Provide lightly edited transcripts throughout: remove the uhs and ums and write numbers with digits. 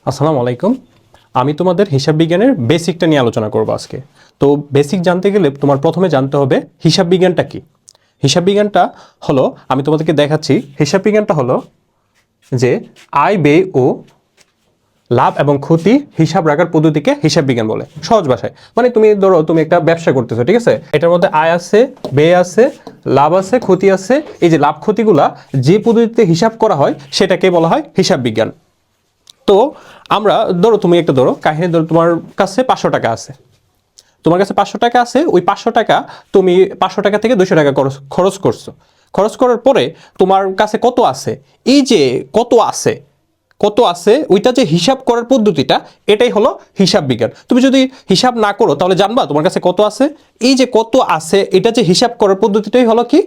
আসসালামু আলাইকুম। আমি তোমাদের হিসাব বিজ্ঞানের বেসিকটা নিয়ে আলোচনা করব আজকে। তো বেসিক জানতে গেলে তোমার প্রথমে জানতে হবে হিসাব বিজ্ঞানটা কি। হিসাব বিজ্ঞানটা হলো, আমি তোমাদেরকে দেখাচ্ছি, হিসাব বিজ্ঞানটা হলো যে আয় ব্যয় ও লাভ এবং ক্ষতি হিসাব রাখার পদ্ধতিকে হিসাব বিজ্ঞান বলে, সহজ ভাষায়। মানে তুমি ধরো তুমি একটা ব্যবসা করতেছো, ঠিক আছে, এটার মধ্যে আয় আছে, ব্যয় আছে, লাভ আছে, ক্ষতি আছে। এই যে লাভ ক্ষতিগুলা যে পদ্ধতিতে হিসাব করা হয় সেটাকে বলা হয় হিসাব বিজ্ঞান। তো আমরা ধরো তুমি একটা ধরো কাহিনী, ধরো তোমার কাছে 500 টাকা আছে, তোমার কাছে 500 টাকা আছে, ওই 500 টাকা তুমি 500 টাকা থেকে 200 টাকা খরচ করছো। খরচ করার পরে তোমার কাছে কত আছে, এই যে কত আছে ওইটা যে হিসাব করার পদ্ধতিটা, এটাই হলো হিসাব বিজ্ঞান। তুমি যদি হিসাব না করো তাহলে জানবা তোমার কাছে কত আছে। এই যে কত আছে এটা যে হিসাব করার পদ্ধতিটাই হলো কি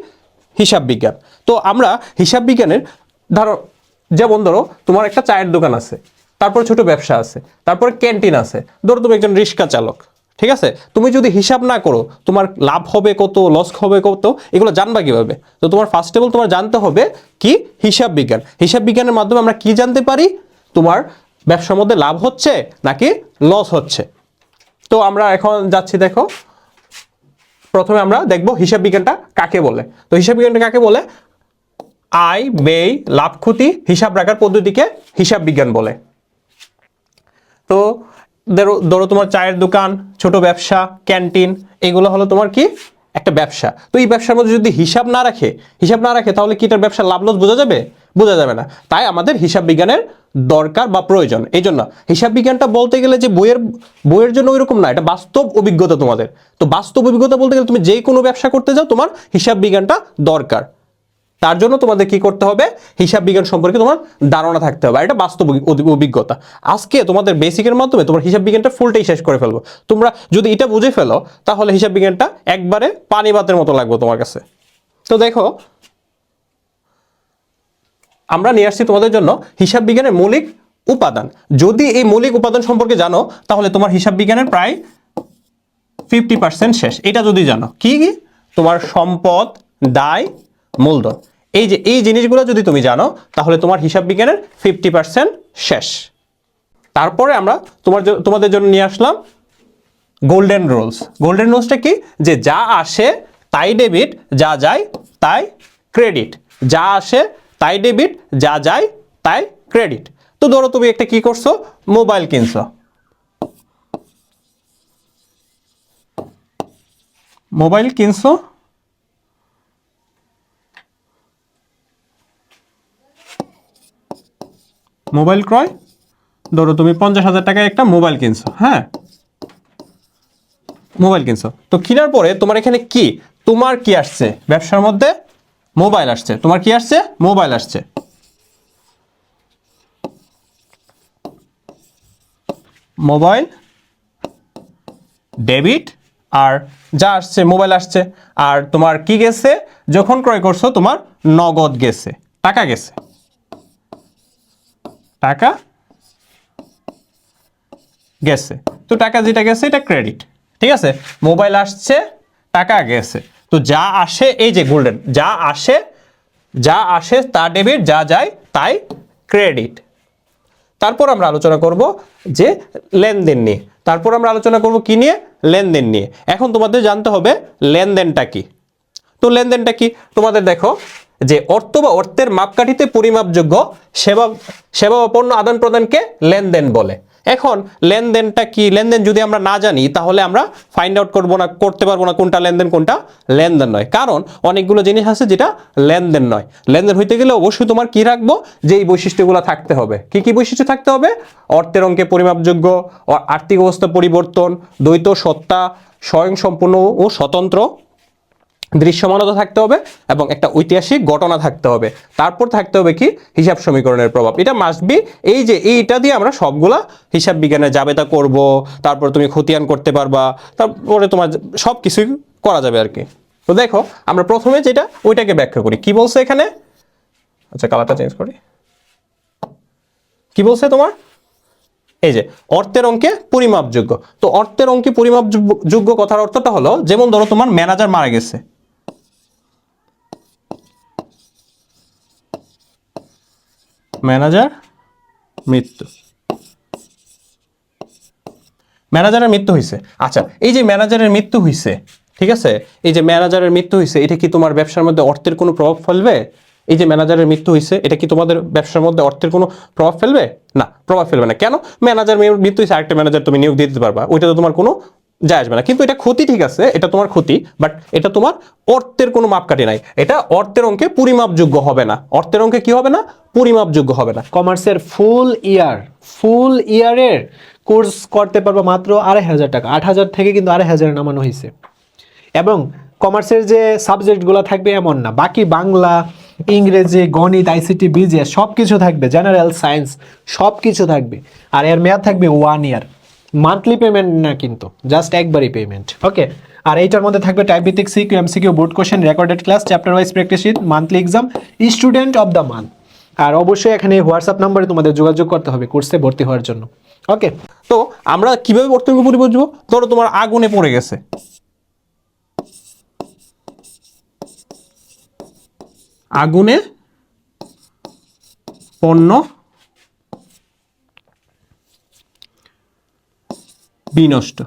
হিসাব বিজ্ঞান। তো আমরা হিসাব বিজ্ঞানের ধরো, যেমন ধরো তোমার একটা চায়ের দোকান আছে, তারপর ছোট ব্যবসা আছে, তারপর ক্যান্টিন আছে, ধরো তুমি একজন রিক্সা চালক, ঠিক আছে। তুমি যদি হিসাব না করো তোমার লাভ হবে কত, লস হবে কত, এগুলো জানবা কিভাবে? তো তোমার ফার্স্ট অফ অল তোমার জানতে হবে কি হিসাব বিজ্ঞান। হিসাব বিজ্ঞানের মাধ্যমে আমরা কি জানতে পারি, তোমার ব্যবসার মধ্যে লাভ হচ্ছে নাকি লস হচ্ছে। তো আমরা এখন যাচ্ছি, দেখো প্রথমে আমরা দেখব হিসাব বিজ্ঞানটা কাকে বলে। তো হিসাব বিজ্ঞানটা কাকে বলে? আয় ব্যয় লাভ ক্ষতি হিসাব রাখার পদ্ধতিকে হিসাব বিজ্ঞান বলে। তো ধরো ধরো তোমার চায়ের দোকান, ছোট ব্যবসা, ক্যান্টিন, এগুলো হলো তোমার কি একটা ব্যবসা। তো এই ব্যবসার মধ্যে যদি হিসাব না রাখে তাহলে কি এটার ব্যবসার লাভ লস বোঝা যাবে? বোঝা যাবে না। তাই আমাদের হিসাব বিজ্ঞানের দরকার বা প্রয়োজন। এই জন্য হিসাব বিজ্ঞানটা বলতে গেলে যে বইয়ের জন্য ওইরকম না, এটা বাস্তব অভিজ্ঞতা তোমাদের। তো বাস্তব অভিজ্ঞতা বলতে গেলে তুমি যে কোনো ব্যবসা করতে যাও তোমার হিসাব বিজ্ঞানটা দরকার। তার জন্য তোমাদের কি করতে হবে, হিসাব বিজ্ঞান সম্পর্কে তোমার ধারণা থাকতে হবে, আর এটা বাস্তব অভিজ্ঞতা। আজকে তোমাদের বেসিকের মাধ্যমে তোমার হিসাব বিজ্ঞানটা ফুলটাই শেষ করে ফেলবো। তোমরা যদি এটা বুঝে ফেলো তাহলে হিসাব বিজ্ঞানটা একবারে পানি ভাতের মতো লাগবে তোমার কাছে। তো দেখো, আমরা নিয়ে আসছি তোমাদের জন্য হিসাব বিজ্ঞানের মৌলিক উপাদান। যদি এই মৌলিক উপাদান সম্পর্কে জানো তাহলে তোমার হিসাব বিজ্ঞানের প্রায় 50% শেষ। এটা যদি জানো কি কি, তোমার সম্পদ, দায়, মূলধন, এই জিনিসগুলো যদি তুমি জানো তাহলে তোমার হিসাব বিজ্ঞানের 50% শেষ। তারপরে আমরা তোমাদের জন্য নিয়ে আসলাম গোল্ডেন রুলস। গোল্ডেন রুলসটা কি? যে যা আসে তাই ডেবিট, যা যায় তাই ক্রেডিট। যা আসে তাই ডেবিট, যা যায় তাই ক্রেডিট। তো ধরো তুমি একটা কি করছো, মোবাইল কিনছো। মোবাইল কিনছো, মোবাইল ক্রয়, ধরো তুমি 50,000 টাকায় একটা মোবাইল কিনছো। হ্যাঁ, মোবাইল কিনছো। তো কেনার পরে তোমার এখানে কি, তোমার কি আসছে ব্যবসার মধ্যে? মোবাইল আসছে। তোমার কি আসছে? মোবাইল আসছে। মোবাইল ডেবিট, আর যা আসছে মোবাইল আসছে। আর তোমার কি গেছে যখন ক্রয় করছো? তোমার নগদ গেছে, টাকা গেছে, টাকা গেছে। তো টাকা যেটা গেছে এটা ক্রেডিট, ঠিক আছে। মোবাইল আসছে, টাকা গেছে। তো যা আসে, এই যে গোল্ডেন, যা আসে তা ডেবিট, যা যায় তাই ক্রেডিট। তারপর আমরা আলোচনা করব যে লেনদেন নিয়ে। তারপর আমরা আলোচনা করব কি নিয়ে? লেনদেন নিয়ে। এখন তোমাদের জানতে হবে লেনদেনটা কি। তো লেনদেনটা কি তোমাদের দেখো, যে অর্থ বা অর্থের মাপকাঠিতে পরিমাপযোগ্য সেবা সেবা ও পণ্য আদান প্রদানকে লেনদেন বলে। এখন লেনদেনটা কি? লেনদেন যদি আমরা না জানি তাহলে আমরা ফাইন্ড আউট করতে পারবো না কোনটা লেনদেন কোনটা লেনদেন নয়। কারণ অনেকগুলো জিনিস আছে যেটা লেনদেন নয়। লেনদেন হইতে গেলে অবশ্যই তোমার কি রাখবো, যে এই বৈশিষ্ট্যগুলো থাকতে হবে। কি কি বৈশিষ্ট্য থাকতে হবে? অর্থের অঙ্কে পরিমাপযোগ্য, আর্থিক অবস্থা পরিবর্তন, দ্বৈত সত্তা, স্বয়ংসম্পূর্ণ ও স্বতন্ত্র, দৃশ্যমানতা থাকতে হবে, এবং একটা ঐতিহাসিক ঘটনা থাকতে হবে। তারপর থাকতে হবে কি? হিসাব সমীকরণের প্রভাব। এটা মাস্ট বি। এই যে এইটা দিয়ে আমরা সবগুলা হিসাব বিজ্ঞানের জাবেদা করব। তারপর তুমি খতিয়ান করতে পারবা, তারপরে তোমার সব কিছুই করা যাবে আর কি। তো দেখো, আমরা প্রথমে যেটা ওইটাকে ব্যাখ্যা করি। কি বলছে এখানে? আচ্ছা, কালারটা চেঞ্জ করি। কি বলছে তোমার? এই যে অর্থের অঙ্কে পরিমাপযোগ্য। তো অর্থের অঙ্কে পরিমাপযোগ্য কথার অর্থটা হলো, যেমন ধরো তোমার ম্যানেজার মারা গেছে, ম্যানেজার মৃত্যু। ম্যানেজারের মৃত্যু হয়েছে। আচ্ছা, এই যে ম্যানেজারের মৃত্যু হয়েছে, ঠিক আছে, এই যে ম্যানেজারের মৃত্যু হয়েছে, এটা কি তোমার ব্যবসার মধ্যে অর্থের কোনো প্রভাব ফেলবে? এই যে ম্যানেজারের মৃত্যু হয়েছে, এটা কি তোমাদের ব্যবসার মধ্যে অর্থের কোনো প্রভাব ফেলবে? না, প্রভাব ফেলবে না। কেন? ম্যানেজার মৃত্যু হয়েছে, আরেকটা ম্যানেজার তুমি নিয়োগ দিয়ে দিতে পারবা, ওইটা তো তোমার কোনো যায় আসবে না। কিন্তু এটা ক্ষতি, ঠিক আছে, এটা তোমার ক্ষতি, বাট এটা তোমার অর্থের কোনো মাপকাঠি নাই, এটা অর্থের অঙ্কে পরিমাপযোগ্য হবে না। অর্থের অঙ্কে কি হবে না? পরিমাপযোগ্য হবে না। কমার্সের ফুল ইয়ারের কোর্স করতে পারবো মাত্র 2,500 টাকা। 8,000 থেকে কিন্তু 2,500 নামানো হয়েছে। এবং কমার্সের যে সাবজেক্টগুলো থাকবে এমন না, বাকি বাংলা, ইংরেজি, গণিত, আইসিটি, বিজিএস সব কিছু থাকবে, জেনারেল সায়েন্স সব কিছু থাকবে। আর এর মেয়াদ থাকবে 1 ইয়ার। মান্থলি পেমেন্ট না, কিন্তু জাস্ট একবারই পেমেন্ট। ওকে। আর এইটার মধ্যে থাকবে টাইপ ভিত্তিক CQ, MCQ, board question, recorded class, chapter wise practice sheet, monthly exam, student of the month. আর অবশ্যই এখানে হোয়াটসঅ্যাপ নাম্বারে তোমাদের যোগাযোগ করতে হবে কোর্সে ভর্তি হওয়ার জন্য। ওকে। তো আমরা কিভাবে অর্থের অঙ্ক বুঝবো? ধরো তোমার আগুনে পড়ে গেছে, আগুনে পণ্য বিনষ্ট,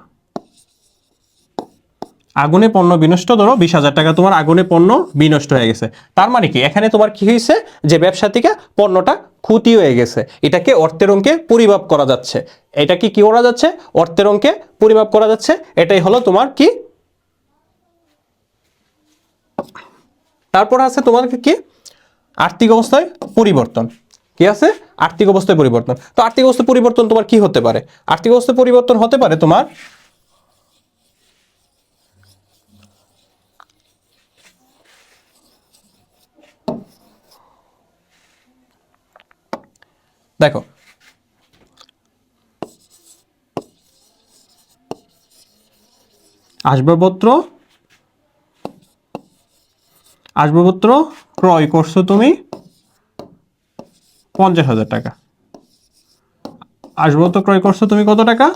আগুনে পণ্য বিনষ্ট, ধরো 20,000 টাকা তোমার আগুনে পণ্য বিনষ্ট হয়ে গেছে। তার মানে কি এখানে তোমার কি হয়েছে? যে ব্যবসা থেকে পণ্যটা ক্ষতি হয়ে গেছে, এটাকে অর্থের অঙ্কে পরিমাপ করা যাচ্ছে। এটা কি কি করা যাচ্ছে? অর্থের অঙ্কে পরিমাপ করা যাচ্ছে। এটাই হলো তোমার কি। তারপর আছে তোমার কি? আর্থিক অবস্থায় পরিবর্তন। কি আছে? আর্থিক অবস্থায় পরিবর্তন। তো আর্থিক অবস্থায় পরিবর্তন তোমার কি হতে পারে? আর্থিক অবস্থায় পরিবর্তন হতে পারে তোমার দেখো, আসবাবপত্র ক্রয় করছো তুমি 50,000 টাকা। আসবাবপত্র ক্রয় করছো তুমি কত টাকা?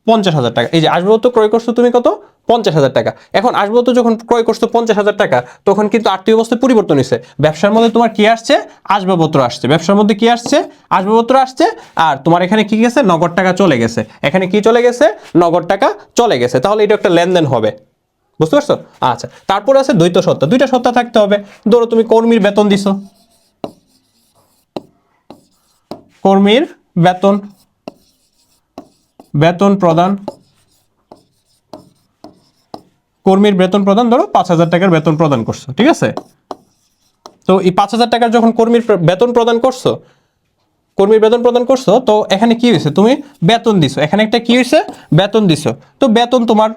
50,000 টাকা। এই যে আসবাবপত্র ক্রয় করছো তুমি কত? 50,000 টাকা। এখন আসবাবপত্র যখন ক্রয় করছো 50,000 টাকা, তখন কিন্তু আর্থিক অবস্থায় পরিবর্তন হয়েছে। ব্যবসার মধ্যে তোমার কি আসছে? আসবাবপত্র আসছে। ব্যবসার মধ্যে কি আসছে? আসবাবপত্র আসছে। আর তোমার এখানে কি গেছে? নগদ টাকা চলে গেছে। এখানে কি চলে গেছে? নগদ টাকা চলে গেছে। তাহলে এটা একটা লেনদেন হবে। বুঝতে পারছো? আচ্ছা, তারপর আছে দ্বৈত সত্তা। দুইটা সত্তা থাকতে হবে। ধরো তুমি কর্মীর বেতন দিছো, কর্মীর বেতন প্রদান, কর্মীর বেতন প্রদান, ধরো 5,000 টাকার বেতন প্রদান করছো, ঠিক আছে? তো এই 5,000 টাকার যখন কর্মীর বেতন প্রদান করছো, তো এখানে কি হয়েছে? তুমি বেতন দিছো, এখানে একটা কি হয়েছে? বেতন দিছো। তো বেতন তোমার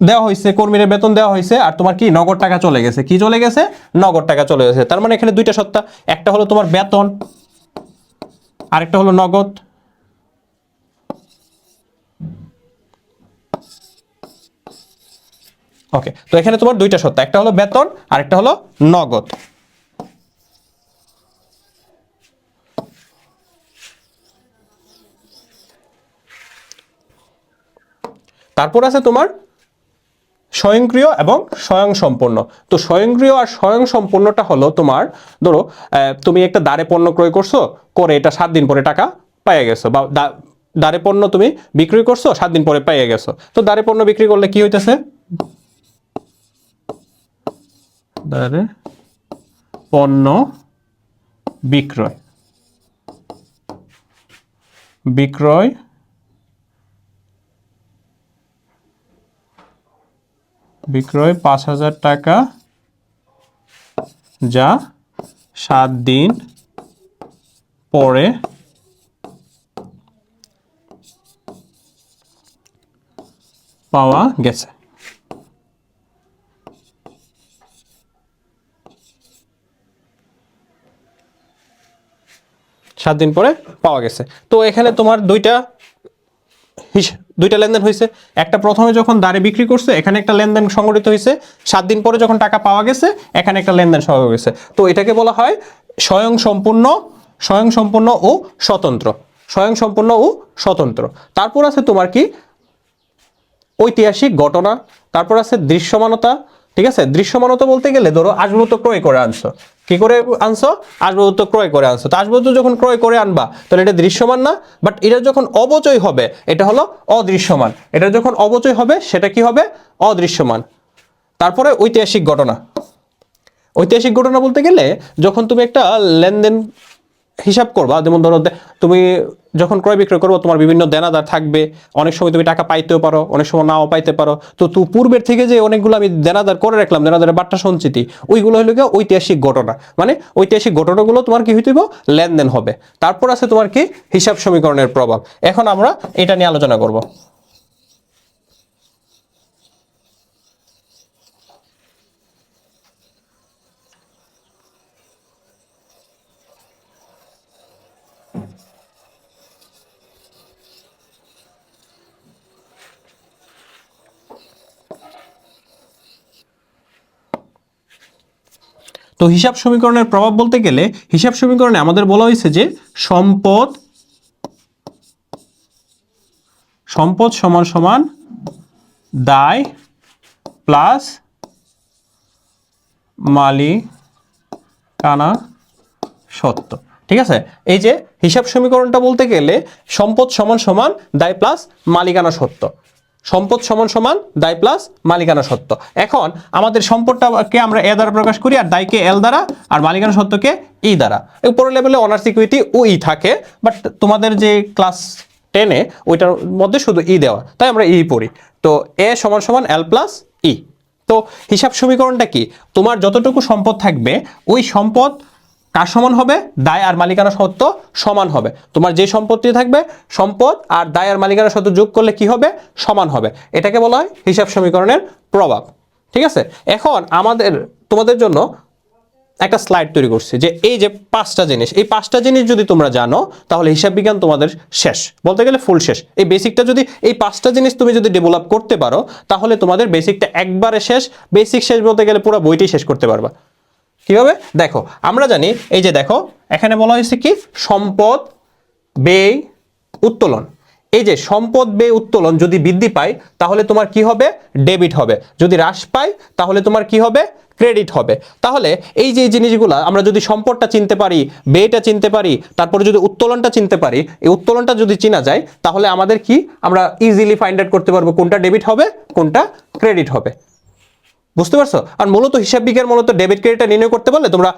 দেওয়া হয়েছে, কর্মীর বেতন দেওয়া হয়েছে, আর তোমার কি নগদ টাকা চলে গেছে। কি চলে গেছে? নগদ টাকা চলে গেছে। তার মানে এখানে দুইটা সত্তা, একটা হলো তোমার বেতন, আরেকটা হলো নগদ। ওকে, তো এখানে তোমার দুইটা সত্তা, একটা হলো বেতন, আরেকটা হলো নগদ। তারপর আছে তোমার স্বয়ংক্রিয় এবং স্বয়ংসম্পন্ন। তো স্বয়ংক্রিয় আর স্বয়ংসম্পন্নটা হলো তোমার, ধরো তুমি একটা দ্বারে পণ্য ক্রয় করছো, করে এটা 7 দিন পরে টাকা পেয়ে গেছো, বা দ্বারে পণ্য তুমি বিক্রি করছো, 7 দিন পরে পেয়ে গেছো। তো দ্বারে পণ্য বিক্রি করলে কি হইতেছে? দ্বারে পণ্য বিক্রয়, বিক্রয় 5,000 টাকা, যা 7 দিন পরে পাওয়া গেছে। সাত দিন পরে পাওয়া গেছে। তো এখানে তোমার দুইটা লেনদেন হয়েছে। একটা প্রথমে যখন দ্বারে বিক্রি করছে, এখানে একটা লেনদেন সংঘটিত হয়েছে। 7 দিন পরে যখন টাকা পাওয়া গেছে, এখানে একটা লেনদেন সংঘটিত হয়েছে। তো এটাকে বলা হয় স্বয়ংসম্পূর্ণ ও স্বতন্ত্র। স্বয়ংসম্পূর্ণ ও স্বতন্ত্র। তারপর আছে তোমার কি? ঐতিহাসিক ঘটনা। তারপর আছে দৃশ্যমানতা। ঠিক আছে? দৃশ্যমানতা বলতে গেলে ধরো আসবাবপত্র ক্রয় করে আনছো, কি করে আনছো? আসবাবপত্র ক্রয় করে আনছো। তো আসবাবপত্র যখন ক্রয় করে আনবা তাহলে এটা দৃশ্যমান না, বাট এটা যখন অবচয় হবে এটা হলো অদৃশ্যমান। এটা যখন অবচয় হবে সেটা কি হবে? অদৃশ্যমান। তারপরে ঐতিহাসিক ঘটনা। ঐতিহাসিক ঘটনা বলতে গেলে যখন তুমি একটা লেনদেন হিসাব করবা, যেমন ধরো তুমি যখন ক্রয় বিক্রয় করবো তোমার বিভিন্ন দেনাদার থাকবে, অনেক সময় তুমি টাকা পাইতেও পারো, অনেক সময় নাও পাইতে পারো। তো পূর্বের থেকে যে অনেকগুলো আমি দেনাদার করে রাখলাম, দেনাদারের বাট্টা সঞ্চিতি, ওইগুলো হলো গিয়ে ঐতিহাসিক ঘটনা। মানে ঐতিহাসিক ঘটনাগুলো তোমার কি হইতে হবে? লেনদেন হবে। তারপর আছে তোমার কি? হিসাব সমীকরণের প্রভাব। এখন আমরা এটা নিয়ে আলোচনা করব। তো হিসাব সমীকরণের প্রভাব বলতে গেলে হিসাব সমীকরণে আমাদের বলা হয়েছে যে সম্পদ সমান সমান দায় প্লাস মালিকানা সত্ত্ব। ঠিক আছে, এই যে হিসাব সমীকরণটা বলতে গেলে সম্পদ সমান সমান দায় প্লাস মালিকানা সত্ত্ব। সম্পদ সমান সমান দায় প্লাস মালিকানা সত্ত্ব। এখন আমাদের সম্পদটাকে আমরা এ দ্বারা প্রকাশ করি, আর দায়কে এল দ্বারা, আর মালিকানা সত্ত্বকে ই দ্বারা। উপরের লেভেলে অনার্স ইকুইটি ও ই থাকে, বাট তোমাদের যে ক্লাস 10-এ ওইটার মধ্যে শুধু ই দেওয়া, তাই আমরা ই পড়ি। তো এ সমান সমান এল প্লাস ই। তো হিসাব সমীকরণটা কি? তোমার যতটুকু সম্পদ থাকবে ওই সম্পদ কার সমান হবে? দায় আর মালিকানা সত্ত্ব সমান হবে। তোমার যে সম্পত্তি থাকবে সম্পদ আর দায় আর মালিকানা সত্ত্ব যোগ করলে কি হবে? সমান হবে। এটাকে বলা হয় হিসাব সমীকরণের প্রভাব। ঠিক আছে, এখন তোমাদের জন্য একটা স্লাইড তৈরি করছি যে এই যে 5টা জিনিস, এই 5টা জিনিস যদি তোমরা জানো তাহলে হিসাব বিজ্ঞান তোমাদের শেষ, বলতে গেলে ফুল শেষ। এই বেসিকটা যদি, এই 5টা জিনিস তুমি যদি ডেভেলপ করতে পারো তাহলে তোমাদের বেসিকটা একবারে শেষ। বেসিক শেষ বলতে গেলে পুরো বইটাই শেষ করতে পারবা। কিভাবে? দেখো, আমরা জানি এই যে দেখো এখানে বলা হয়েছে কি? সম্পদ ব্যয় উত্তোলন। এই যে সম্পদ ব্যয় উত্তোলন যদি বৃদ্ধি পায় তাহলে তোমার কি হবে? ডেবিট হবে। যদি হ্রাস পায় তাহলে তোমার কি হবে? ক্রেডিট হবে। তাহলে এই যে জিনিসগুলা আমরা যদি সম্পদটা চিনতে পারি, ব্যয়টা চিনতে পারি, তারপরে যদি উত্তোলনটা চিনতে পারি, এই উত্তোলনটা যদি চিনা যায় তাহলে আমাদের কি? আমরা ইজিলি ফাইন্ড আউট করতে পারবো কোনটা ডেবিট হবে, কোনটা ক্রেডিট হবে। বুঝতে পারছো? আর মূলত হিসাব বিজ্ঞান মূলত ডেবিট ক্রেডিটটা নির্ণয় করতে পারলে তোমরা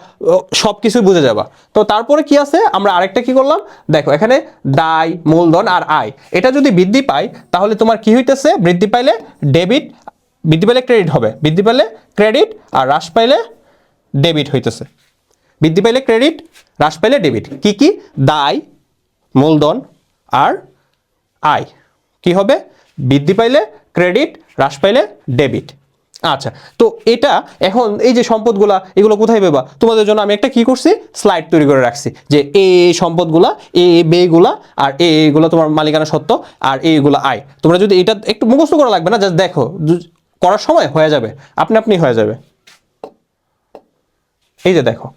সবকিছু বুঝে যাবা। তো তারপরে কি আছে? আমরা আরেকটা কি করলাম? দেখো এখানে দায়, মূলধন আর আয়, এটা যদি বৃদ্ধি পায় তাহলে তোমার কি হইতেছে? বৃদ্ধি পাইলে ডেবিট, বৃদ্ধি পাইলে ক্রেডিট হবে, বৃদ্ধি পাইলে ক্রেডিট, আর হ্রাস পাইলে ডেবিট হইতেছে। বৃদ্ধি পাইলে ক্রেডিট, হ্রাস পাইলে ডেবিট। কি কি? দায়, মূলধন আর আয় কি হবে? বৃদ্ধি পাইলে ক্রেডিট, হ্রাস পাইলে ডেবিট। আচ্ছা, তো এটা এখন এই যে সম্পদগুলা এগুলো কোথায় পাবা? তোমাদের জন্য আমি একটা কি করছি? স্লাইড তৈরি করে রাখছি যে এই সম্পদগুলা, এই ব্যয়গুলা, আর এইগুলো তোমার মালিকানা সত্ত্ব, আর এইগুলো আয়। তোমরা যদি এটা একটু মুখস্থ করা লাগবে না, জাস্ট দেখো, করার সময় হয়ে যাবে, আপনি হয়ে যাবে। এই যে দেখো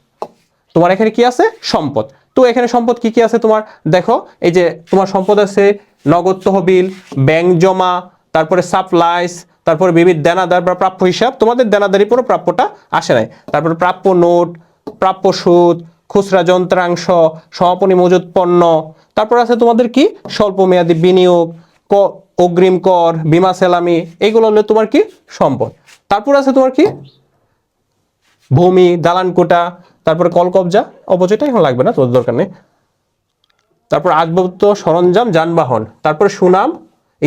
তোমার এখানে কি আছে? সম্পদ। তো এখানে সম্পদ কি কি আছে তোমার? দেখো এই যে তোমার সম্পদ আছে নগদ তহবিল, ব্যাংক জমা, তারপরে সাপ্লাইস, তারপরে বিবিধ দেনাদার বা প্রাপ্য হিসাব। তোমাদের দেনাদারি পুরো প্রাপ্যটা আসে নাই। তারপরে প্রাপ্য নোট, প্রাপ্য সুদ, খুচরা যন্ত্রাংশ, সমাপনী মজুত পণ্য। তারপর আছে তোমাদের কি? স্বল্প মেয়াদী বিনিয়োগ, অগ্রিম কর, বীমা সেলামি। এইগুলো হলো তোমার কি? সম্পদ। তারপর আছে তোমার কি? ভূমি, দালান কোটা, তারপরে কলকবজা, অপচয়টা এখন লাগবে না, তোর দরকার নেই। তারপর আসবাবপত্র, সরঞ্জাম, যানবাহন, তারপরে সুনাম,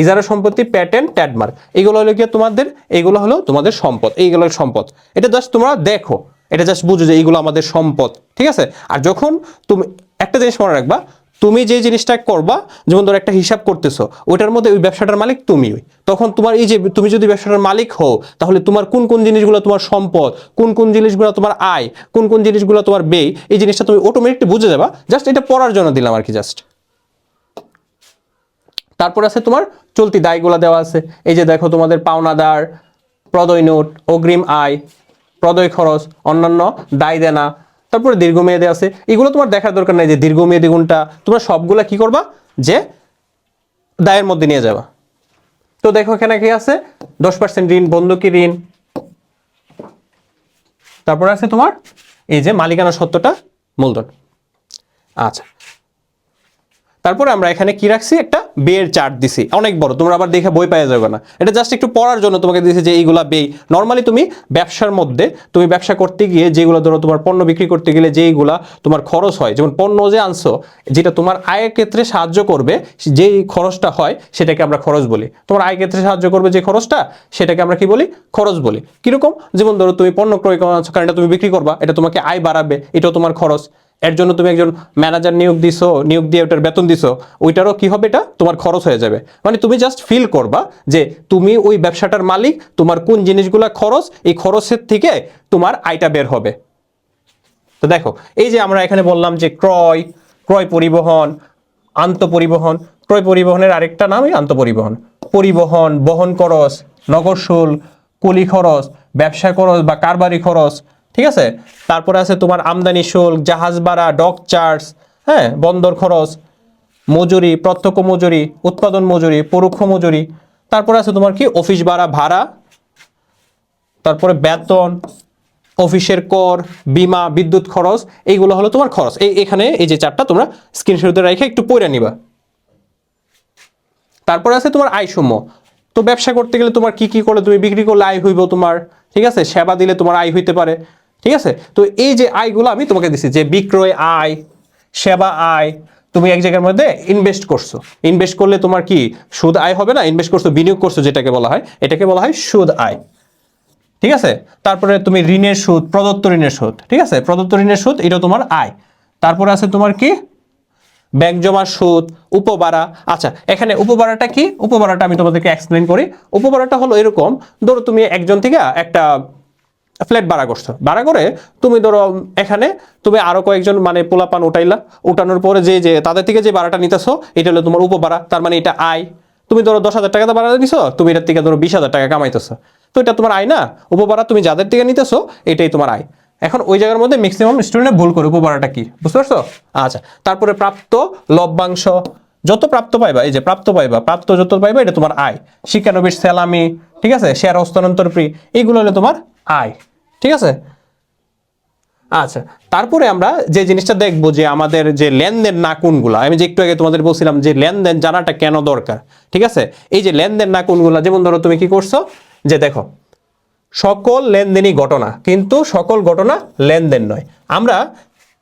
ইজারা সম্পত্তি, প্যাটেন্ট, ট্রেডমার্ক। এইগুলো হলো কি তোমাদের? এইগুলো হলো তোমাদের সম্পদ। এইগুলো সম্পদ। এটা জাস্ট তোমরা দেখো, এটা জাস্ট বুঝো যে এইগুলো আমাদের সম্পদ। ঠিক আছে? আর যখন তুমি একটা জিনিস মনে রাখবা, তুমি যে জিনিসটা করবা, যেমন ধরো একটা হিসাব করতেছো, ওইটার মধ্যে ওই ব্যবসাটার মালিক তুমি। তখন তোমার এই যে তুমি যদি ব্যবসাটার মালিক হও তাহলে তোমার কোন কোন জিনিসগুলো তোমার সম্পদ, কোন কোন জিনিসগুলো তোমার আয়, কোন কোন জিনিসগুলো তোমার ব্যয়, এই জিনিসটা তুমি অটোমেটিকলি বুঝে যাবা। জাস্ট এটা পড়ার জন্য দিলাম আর কি, জাস্ট। তারপর আছে তোমার চলতি দায়গুলো দেওয়া আছে। এই যে দেখো তোমাদের পাওনাদার, প্রদয় নোট, অগ্রিম আয়, প্রদয় খরচ, অন্যান্য দায় দেনা। তারপরে দীর্ঘমেয়াদী আছে, এগুলো তোমার দেখার দরকার নাই যে দীর্ঘমেয়াদী কোনটা। তোমরা সবগুলা কি করবা? যে দায়ের মধ্যে নিয়ে যাবা। তো দেখো এখানে কি আছে? 10% ঋণ, বন্ধকি ঋণ। তারপর আছে তোমার এই যে মালিকানা সত্ত্বটা মূলধন। আচ্ছা, তারপরে আমরা এখানে কি রাখছি, একটা বের চার্ট দিছি, অনেক বড়, তোমরা আবার দেখে বই পাওয়া যাবে না, এটা জাস্ট একটু পড়ার জন্য তোমাকে দিয়েছে যে এইগুলা ব্যয়। নর্মালি তুমি ব্যবসার মধ্যে তুমি ব্যবসা করতে গিয়ে যেগুলো ধরো তোমার পণ্য বিক্রি করতে গেলে যেইগুলা তোমার খরচ হয়, যেমন পণ্য যে আনছো যেটা তোমার আয়ের ক্ষেত্রে সাহায্য করবে, যেই খরচটা হয় সেটাকে আমরা খরচ বলি। তোমার আয়ের ক্ষেত্রে সাহায্য করবে যে খরচটা, সেটাকে আমরা কি বলি, খরচ বলি। কিরকম, যেমন ধরো তুমি পণ্য ক্রয় করছো কারণ এটা তুমি বিক্রি করবা, এটা তোমাকে আয় বাড়াবে, এটাও তোমার খরচ। এর জন্য তুমি একজন ম্যানেজার নিয়োগ দিছো, নিয়োগ দিয়ে ওটার বেতন দিছো, ওইটারও কি হবে, এটা তোমার খরচ হয়ে যাবে। মানে তুমি জাস্ট ফিল করবা যে তুমি ওই ব্যবসাটার মালিক, তোমার কোন জিনিসগুলো খরচ, এই খরচের থেকে তোমার আয়টা বের হবে। তো দেখো, এই যে আমরা এখানে বললাম যে ক্রয়, ক্রয় পরিবহন, আন্তঃপরিবহন। ক্রয় পরিবহনের আরেকটা নামই আন্তঃপরিবহন। পরিবহন, বহন খরচ, নগদ শুল্ক, কুলি খরচ, ব্যবসা খরচ বা কারবারি খরচ, ঠিক আছে। তারপরে আছে তোমার আমদানি শুল্ক, জাহাজ ভাড়া, ডক চার্জ, হ্যাঁ, বন্দর খরচ, মজুরি, প্রত্যক্ষ মজুরি, উৎপাদন মজুরি, পরোক্ষ মজুরি। তারপরে আছে তোমার কি অফিস ভাড়া, ভাড়া, তারপরে বেতন, অফিসের কর, বীমা, বিদ্যুৎ খরচ, এইগুলো হলো তোমার খরচ। এখানে এই যে চারটা তোমরা স্ক্রিনশটে রেখে একটু পড়ে নিবা। তারপরে আছে তোমার আয়সমূহ। তো ব্যবসা করতে গেলে তোমার কি কি করলে তুমি বিক্রি করলে আয় হইব তোমার, ঠিক আছে, সেবা দিলে তোমার আয় হইতে পারে, ঠিক আছে। তো এই যে আয়গুলো আমি তোমাকে দিচ্ছি, যে বিক্রয় আয়, সেবা আয়, তুমি এক জায়গার মধ্যে ইনভেস্ট করছো, ইনভেস্ট করলে তোমার কি সুদ আয় হবে না, ইনভেস্ট করছো, বিনিয়োগ করছো, যেটাকে বলা হয়, এটাকে বলা হয় সুদ আয়, ঠিক আছে। তারপরে তুমি ঋণের সুদ, প্রদত্ত ঋণের সুদ, ঠিক আছে, প্রদত্ত ঋণের সুদ, এটা তোমার আয়। তারপরে আছে তোমার কি ব্যাংক জমার সুদ, উপভাড়া। আচ্ছা, এখানে উপভাড়াটা কি, উপভাড়াটা আমি তোমাদেরকে এক্সপ্লেন করি। উপভাড়াটা হলো এরকম, ধরো তুমি একজন থেকে একটা ফ্ল্যাট ভাড়া করছো, ভাড়া করে তুমি ধরো এখানে তুমি আরো কয়েকজন মানে পোলাপান উঠাইলা, উঠানোর পরে যে যে তাদের থেকে যে ভাড়াটা নিতেছো, এটা হলো তোমার উপভাড়া, তার মানে এটা আয়। তুমি ধরো 10,000 টাকা ভাড়া নিছো, তুমি এটার থেকে ধরো 20,000 টাকা কামাইতেছো, তো এটা তোমার আয় না। উপভাড়া তুমি যাদের থেকে নিতেছো এটাই তোমার আয়। এখন ওই জায়গার মধ্যে ম্যাক্সিমাম স্টুডেন্ট ভুল করে, উপভাড়াটা কি বুঝতে পারছো। আচ্ছা, তারপরে প্রাপ্ত, লভ্যাংশ, যত প্রাপ্ত পাইবা, এই যে প্রাপ্ত পাইবা, প্রাপ্ত যত পাইবা এটা তোমার আয়। শিক্ষানবিশ স্যালামি, ঠিক আছে, শেয়ার হস্তান্তর ফ্রি, এইগুলো হলো তোমার আয়, ঠিক আছে। আচ্ছা, তারপরে আমরা যে জিনিসটা দেখবো যে আমাদের যে লেনদেন না কোনগুলা, আমি যে একটু আগে তোমাদের বলছিলাম যে লেনদেন জানাটা কেন দরকার, ঠিক আছে। এই যে লেনদেন না কোনগুলা, যেমন ধরো তুমি কি করছো, যে দেখো সকল লেনদেনই ঘটনা, কিন্তু সকল ঘটনা লেনদেন নয়। আমরা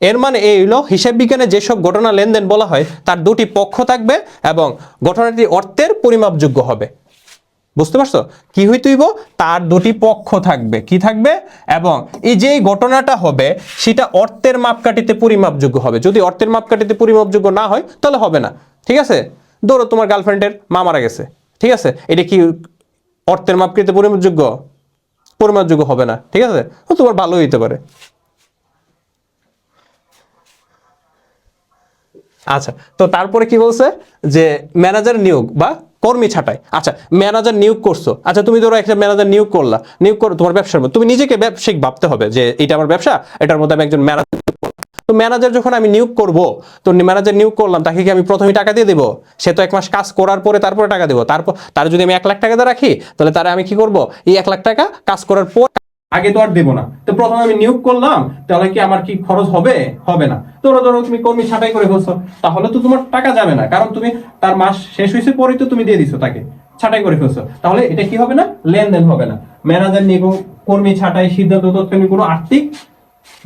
এর মানে এই হলো হিসাব বিজ্ঞানে যেসব ঘটনা লেনদেন বলা হয় তার দুটি পক্ষ থাকবে এবং ঘটনাটি অর্থের পরিমাপযোগ্য হবে। বুঝতে পারছো, কি হইতেইব, তার দুটি পক্ষ থাকবে, কি থাকবে, এবং এই যে ঘটনাটা হবে সেটা অর্থের মাপকাঠিতে পরিমাপযোগ্য হবে। যদি অর্থের মাপকাঠিতে পরিমাপযোগ্য না হয় তাহলে হবে না, ঠিক আছে। ধরো তোমার গার্লফ্রেন্ডের মা মারা গেছে, ঠিক আছে, এটা কি অর্থের মাপকাঠিতে পরিমাপযোগ্য, পরিমাপযোগ্য হবে না, ঠিক আছে। তোমার ভালো হইতে পারে। আচ্ছা, তো তারপরে কি বলছে যে ম্যানেজার নিয়োগ বা কর্মী ছাঁটাই। আচ্ছা, ম্যানেজার নিয়োগ করছো, আচ্ছা তুমি ধরো একটা ম্যানেজার নিয়োগ করলা, নিয়োগ করে তোমার ব্যবসার মধ্যে তুমি নিজেকে ব্যবসায়িক ভাবতে হবে যে এটা আমার ব্যবসা, এটার মধ্যে আমি একজন ম্যানেজার। তো ম্যানেজার যখন আমি নিয়োগ করব, তো ম্যানেজার নিয়োগ করলাম, তাকে কি আমি প্রথমে টাকা দিয়ে দেবো? সে তো 1 মাস কাজ করার পরে তারপরে টাকা দেবো। তারপর তার যদি আমি 1 লাখ টাকা দিয়ে রাখি, তাহলে তারে আমি কি করব, এই 1 লাখ টাকা কাজ করার পর আগে তো আর দেবো না। তো প্রথমে আমি নিয়োগ করলাম, তাহলে কি আমার কি খরচ হবে? হবে না। ধরো ধরো তুমি কর্মী ছাঁটাই করে ফেলছো, তাহলে তো তোমার টাকা যাবে না, কারণ তুমি তার মাস শেষ হয়েছে পরেই তো তুমি দিয়ে দিছো, তাকে ছাঁটাই করে ফেলছো, তাহলে এটা কি হবে না, লেনদেন হবে না। ম্যানেজার নিয়োগ, কর্মী ছাঁটাই, সিদ্ধান্ত তৎকালীন কোনো আর্থিক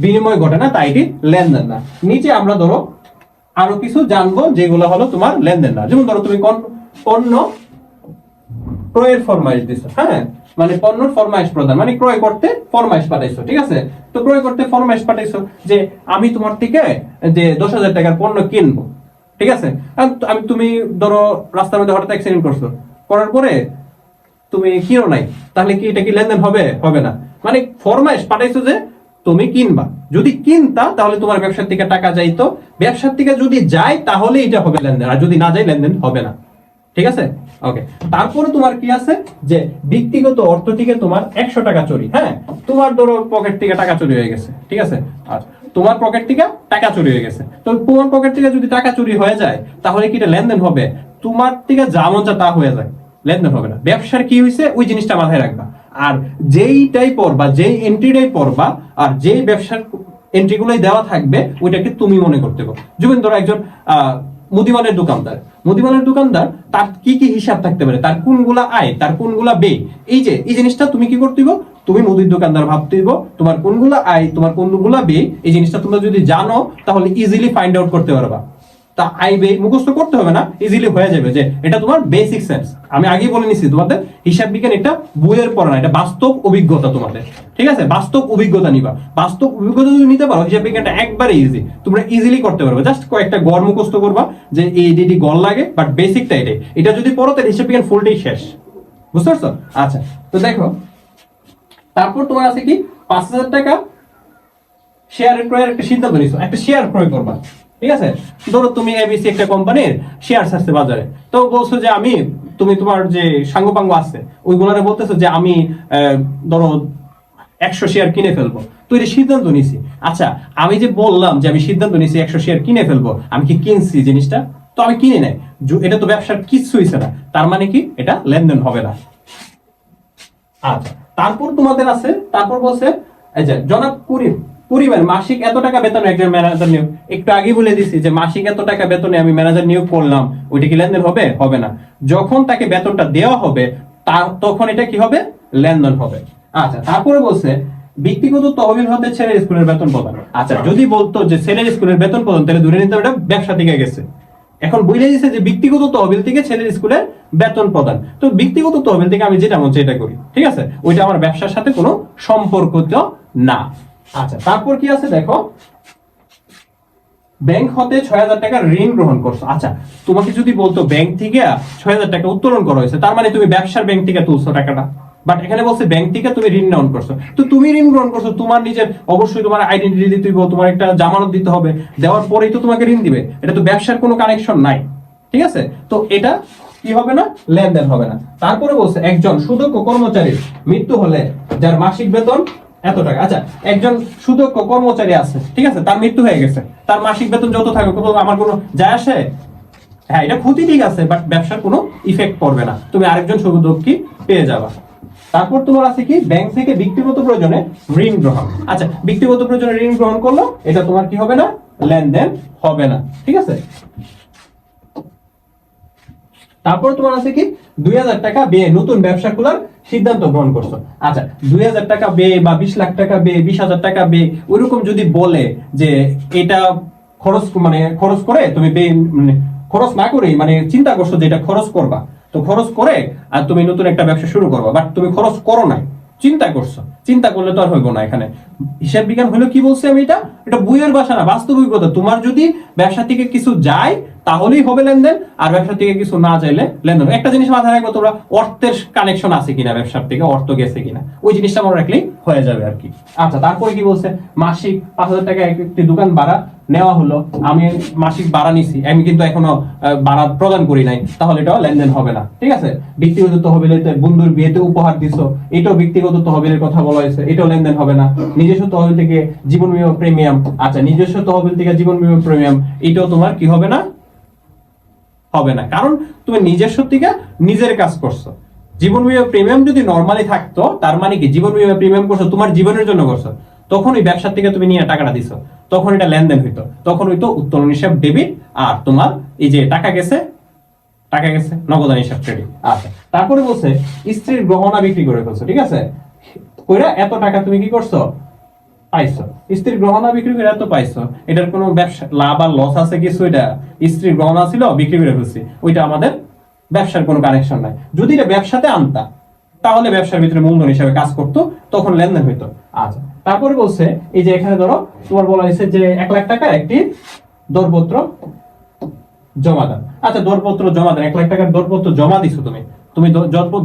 বিনিময় ঘটে না, তাই এটি লেনদেন না। নিচে আমরা ধরো আরো কিছু জানবো যেগুলো হলো তোমার লেনদেন না। যেমন ধরো তুমি পণ্য ক্রয়ের ফরমাইশ দিছো, হ্যাঁ, মানে পণ্যর ফরমাইশ প্রদান, মানে ক্রয় করতে ফরমাইশ পাঠাইছো, ঠিক আছে। তো ক্রয় করতে ফরমাইশ পাঠাইছো যে আমি তোমার থেকে যে 10,000 টাকার পণ্য কিনবো, ঠিক আছে। আমি তুমি ধরো রাস্তার মধ্যে হঠাৎ অ্যাক্সিডেন্ট করছো, করার পরে তুমি কিনো নাই, তাহলে কি এটা কি লেনদেন হবে? হবে না। মানে ফরমাইশ পাঠাইছো যে তুমি কিনবা, যদি কিনতা তাহলে তোমার ব্যবসার থেকে টাকা যাইতো, ব্যবসার থেকে যদি যায় তাহলে এটা হবে লেনদেন, আর যদি না যায় লেনদেন হবে না, ঠিক আছে। ওকে, তারপরে তোমার কি আছে যে ব্যক্তিগত অর্থ থেকে তোমার 100 টাকা চুরি, হ্যাঁ, তোমার ধরো পকেট থেকে টাকা চুরি হয়ে গেছে, ঠিক আছে। আর তোমার পকেট থেকে টাকা চুরি হয়ে গেছে, তো তোমার পকেট থেকে যদি টাকা চুরি হয়ে যায় তাহলে কি এটা লেনদেন হবে? তোমার থেকে যা মন চায় তা হয়ে যায়, লেনদেন হবে না। ব্যবসার কি হয়েছে ওই জিনিসটা মাথায় রাখবা। আর যেইটাই পড়বা, যেই এন্ট্রিটাই পড়বা, আর যেই ব্যবসার এন্ট্রিগুলোই দেওয়া থাকবে, ওইটাকে তুমি মনে করতে পারো। যেমন ধরো একজন মুদিমালের দোকানদার তার কি কি হিসাব থাকতে পারে, তার কোনগুলা আয়, তার কোনগুলা ব্যয়, এই জিনিসটা তুমি কি করতে হবে, তুমি মুদির দোকানদার ভাবতে হইব, তোমার কোনগুলা আয়, তোমার কোনগুলা ব্যয়, এই জিনিসটা তোমরা যদি জানো তাহলে ইজিলি ফাইন্ড আউট করতে পারবা। তা আয় ব্যয় মুখস্থ করতে হবে না, ইজিলি হয়ে যাবে যে এটা তোমার বেসিক সেন্স। আমি আগেই বলে নিছি তোমাদের হিসাব বিজ্ঞান এটা বইয়ের পড়া না, এটা বাস্তব অভিজ্ঞতা তোমাদের, ঠিক আছে? বাস্তব অভিজ্ঞতা নিবা, বাস্তব অভিজ্ঞতা যদি নিতে পারো হিসাব বিজ্ঞানটা একবারে ইজি, তোমরা ইজিলি করতে পারবে। জাস্ট কয়েকটা গড় মুখস্থ করবা যে এডিডি গড় লাগে, বাট বেসিকটা এটাই, এটা যদি পড়ো তাহলে হিসাব বিজ্ঞান ফুলটাই শেষ। বুঝতে পারছো? আচ্ছা, তো দেখো তারপর তোমার আছে কি 5,000 টাকা শেয়ার ক্রয়ের একটা সিদ্ধান্ত নিছো, একটা শেয়ার ক্রয় করবা, ঠিক আছে? ধরো তুমি এবিসি একটা কোম্পানির শেয়ার আসছে বাজারে, তো বলছো যে তুমি তোমার যে সাঙ্গপাঙ্গ আছে ওইগুলারে বলতেছো যে আমি ধরো 100 শেয়ার কিনে ফেলবো, তো এটা সিদ্ধান্ত নিছি। আচ্ছা, আমি যে বললাম যে আমি সিদ্ধান্ত নিছি 100 শেয়ার কিনে ফেলবো, আমি কি কিনছি জিনিসটা? তো আমি কিনে নাই, এটা তো ব্যবসার কিছু হইছে না, তার মানে কি এটা লেনদেন হবে না। আচ্ছা, তারপর তোমাদের আছে, তারপর বলছে এই যে জনাব পরিবার মাসিক এত টাকা বেতনে একজন ম্যানেজার নিয়োগ, একটু আগে বলে দিছি যে মাসিক এত টাকা বেতনে আমি ম্যানেজার নিয়োগ করলাম, ওইটা কি লেনদেন হবে? হবে না। যখন তাকে বেতনটা দেওয়া হবে তখন এটা কি হবে? লেনদেন হবে। আচ্ছা, তারপরে বলছে ব্যক্তিগত তহবিল হতে ছেলের স্কুলের বেতন প্রদান। আচ্ছা, যদি বলতো যে ছেলের স্কুলের বেতন প্রদান, তাহলে ধরে নিতে এটা ব্যবসা থেকে গেছে। এখন বলে দিছে যে ব্যক্তিগত তহবিল থেকে ছেলের স্কুলের বেতন প্রদান, তো ব্যক্তিগত তহবিল থেকে আমি যেটা মন চাই এটা করি, ঠিক আছে? ওইটা আমার ব্যবসার সাথে কোনো সম্পর্কিত না। আচ্ছা, তারপর কি আছে দেখো, ব্যাংক হতে 6,000 টাকা ঋণ গ্রহণ করছো। আচ্ছা, তোমাকে যদি বলতো ব্যাংক থেকে 6,000 টাকা উত্তোলন করা হয়েছে, তার মানে তুমি ব্যবসার ব্যাংক থেকে তুলছো টাকাটা, বাট এখানে বলছে ব্যাংক থেকে তুমি ঋণ গ্রহণ করছো। তো তুমি ঋণ গ্রহণ করছো, তোমার নিজের অবশ্যই তোমার আইডেন্টিটি দিতে হবে, তোমার একটা জামানত দিতে হবে, দেওয়ার পরেই তো তোমাকে ঋণ দিবে, এটা তো ব্যবসার কোনো কানেকশন নাই, ঠিক আছে? তো এটা কি হবে না? লেনদেন হবে না। তারপরে বলছে একজন সুদক্ষ কর্মচারীর মৃত্যু হলে যার মাসিক বেতন এত টাকা। আচ্ছা, একজন সুদক্ষ কর্মচারী আছে, ঠিক আছে, তার মৃত্যু হয়ে গেছে, তার মাসিক বেতন যত থাকে আমার কোনো যায় আসে? হ্যাঁ, এটা ক্ষতি ঠিক আছে, বাট ব্যবসার কোনো ইফেক্ট পড়বে না, তুমি আরেকজন সুদক্ষী পেয়ে যাবা। তারপর তোমার আছে কি ব্যাংক থেকে ব্যক্তিগত প্রয়োজনে ঋণ গ্রহণ। আচ্ছা, ব্যক্তিগত প্রয়োজনে ঋণ গ্রহণ করলো, এটা তোমার কি হবে না? লেনদেন হবে না, ঠিক আছে? তারপর তোমার আছে কি 2,000 টাকা ব্যয়ে নতুন ব্যবসা খোলার সিদ্ধান্ত গ্রহণ করছো। আচ্ছা, 2,000 টাকা ব্যয়ে বা 20 লাখ টাকা ব্যয়ে, 20,000 টাকা ব্যয়ে, ওইরকম যদি বলে যে এটা খরচ করে তুমি খরচ না করেই চিন্তা করছো যে এটা খরচ করবা, তো খরচ করে আর তুমি নতুন একটা ব্যবসা শুরু করবা, বাট তুমি খরচ করো নাই, চিন্তা করছো, চিন্তা করলে তো আর হইব না। এখানে হিসাব বিজ্ঞান হলো কি বলছি আমি, এটা বইয়ের ভাষা না, বাস্তব অভিজ্ঞতা। তোমার যদি ব্যবসা থেকে কিছু যায় তাহলেই হবে লেনদেন, আর ব্যবসা থেকে কিছু না চাইলে লেনদেন। একটা জিনিস মাথায় রাখবো, তোমরা অর্থের কানেকশন আছে কিনা, ব্যবসার থেকে অর্থ গেছে কিনা, ওই জিনিসটা মনে রাখলেই হয়ে যাবে আর কি। আচ্ছা, তারপরে কি বলছে মাসিক 5,000 টাকা একটি দোকান ভাড়া নেওয়া হলো, আমি মাসিক ভাড়া নিছি, আমি কিন্তু এখনো ভাড়া প্রদান করি নাই, তাহলে এটাও লেনদেন হবে না, ঠিক আছে? ব্যক্তিগত তহবিলেতে বন্ধুর বিয়েতে উপহার দিছো, এটাও ব্যক্তিগত তহবিলের কথা বলা হয়েছে, এটাও লেনদেন হবে না। নিজস্ব তহবিল থেকে জীবন বীমা প্রিমিয়াম, আচ্ছা, নিজস্ব তহবিল থেকে জীবন বীমা প্রিমিয়াম, এটাও তোমার কি হবে না? হবে না, কারণ তুমি নিজস্ব থেকে নিজের কাজ করছো। জীবন বীমা প্রিমিয়াম যদি নরমালি থাকতো, তার মানে কি জীবন বীমা প্রিমিয়াম করছো তোমার জীবনের জন্য করছো, তখন ওই ব্যবসা থেকে তুমি নিয়ে টাকাটা দিছো, তখন এটা লেনদেন হইতো, তখন হইতো উত্তোলন হিসাব ডেবিট, আর তোমার এই যে টাকা গেছে নগদান হিসাব ক্রেডিট। আচ্ছা, তারপরে বলছে স্ত্রীর গহনা বিক্রি করে ফেলছো, ঠিক আছে, কইরা এত টাকা তুমি কি করছো? পাইছো। স্ত্রীর গহনা বিক্রি করে এত পাইছো, এটার কোনো ব্যবসা লাভ আর লস আছে কিছু? এটা স্ত্রীর গহনা ছিল, বিক্রি করে ফেলছি, ওইটা আমাদের ব্যবসার কোনো কানেকশন নাই। যদি এটা ব্যবসাতে আনতা তাহলে ব্যবসার ভিতরে মূলধন হিসাবে কাজ করতো, তখন লেনদেন হইতো। আচ্ছা, তারপরে বলছে এই যে এখানে ধরো তোমার বলা হয়েছে যে 1 লাখ টাকা একটি দরপত্র জমা দান। আচ্ছা, দরপত্র জমা দেন, 1 লাখ টাকার দরপত্র জমা দিছো তুমি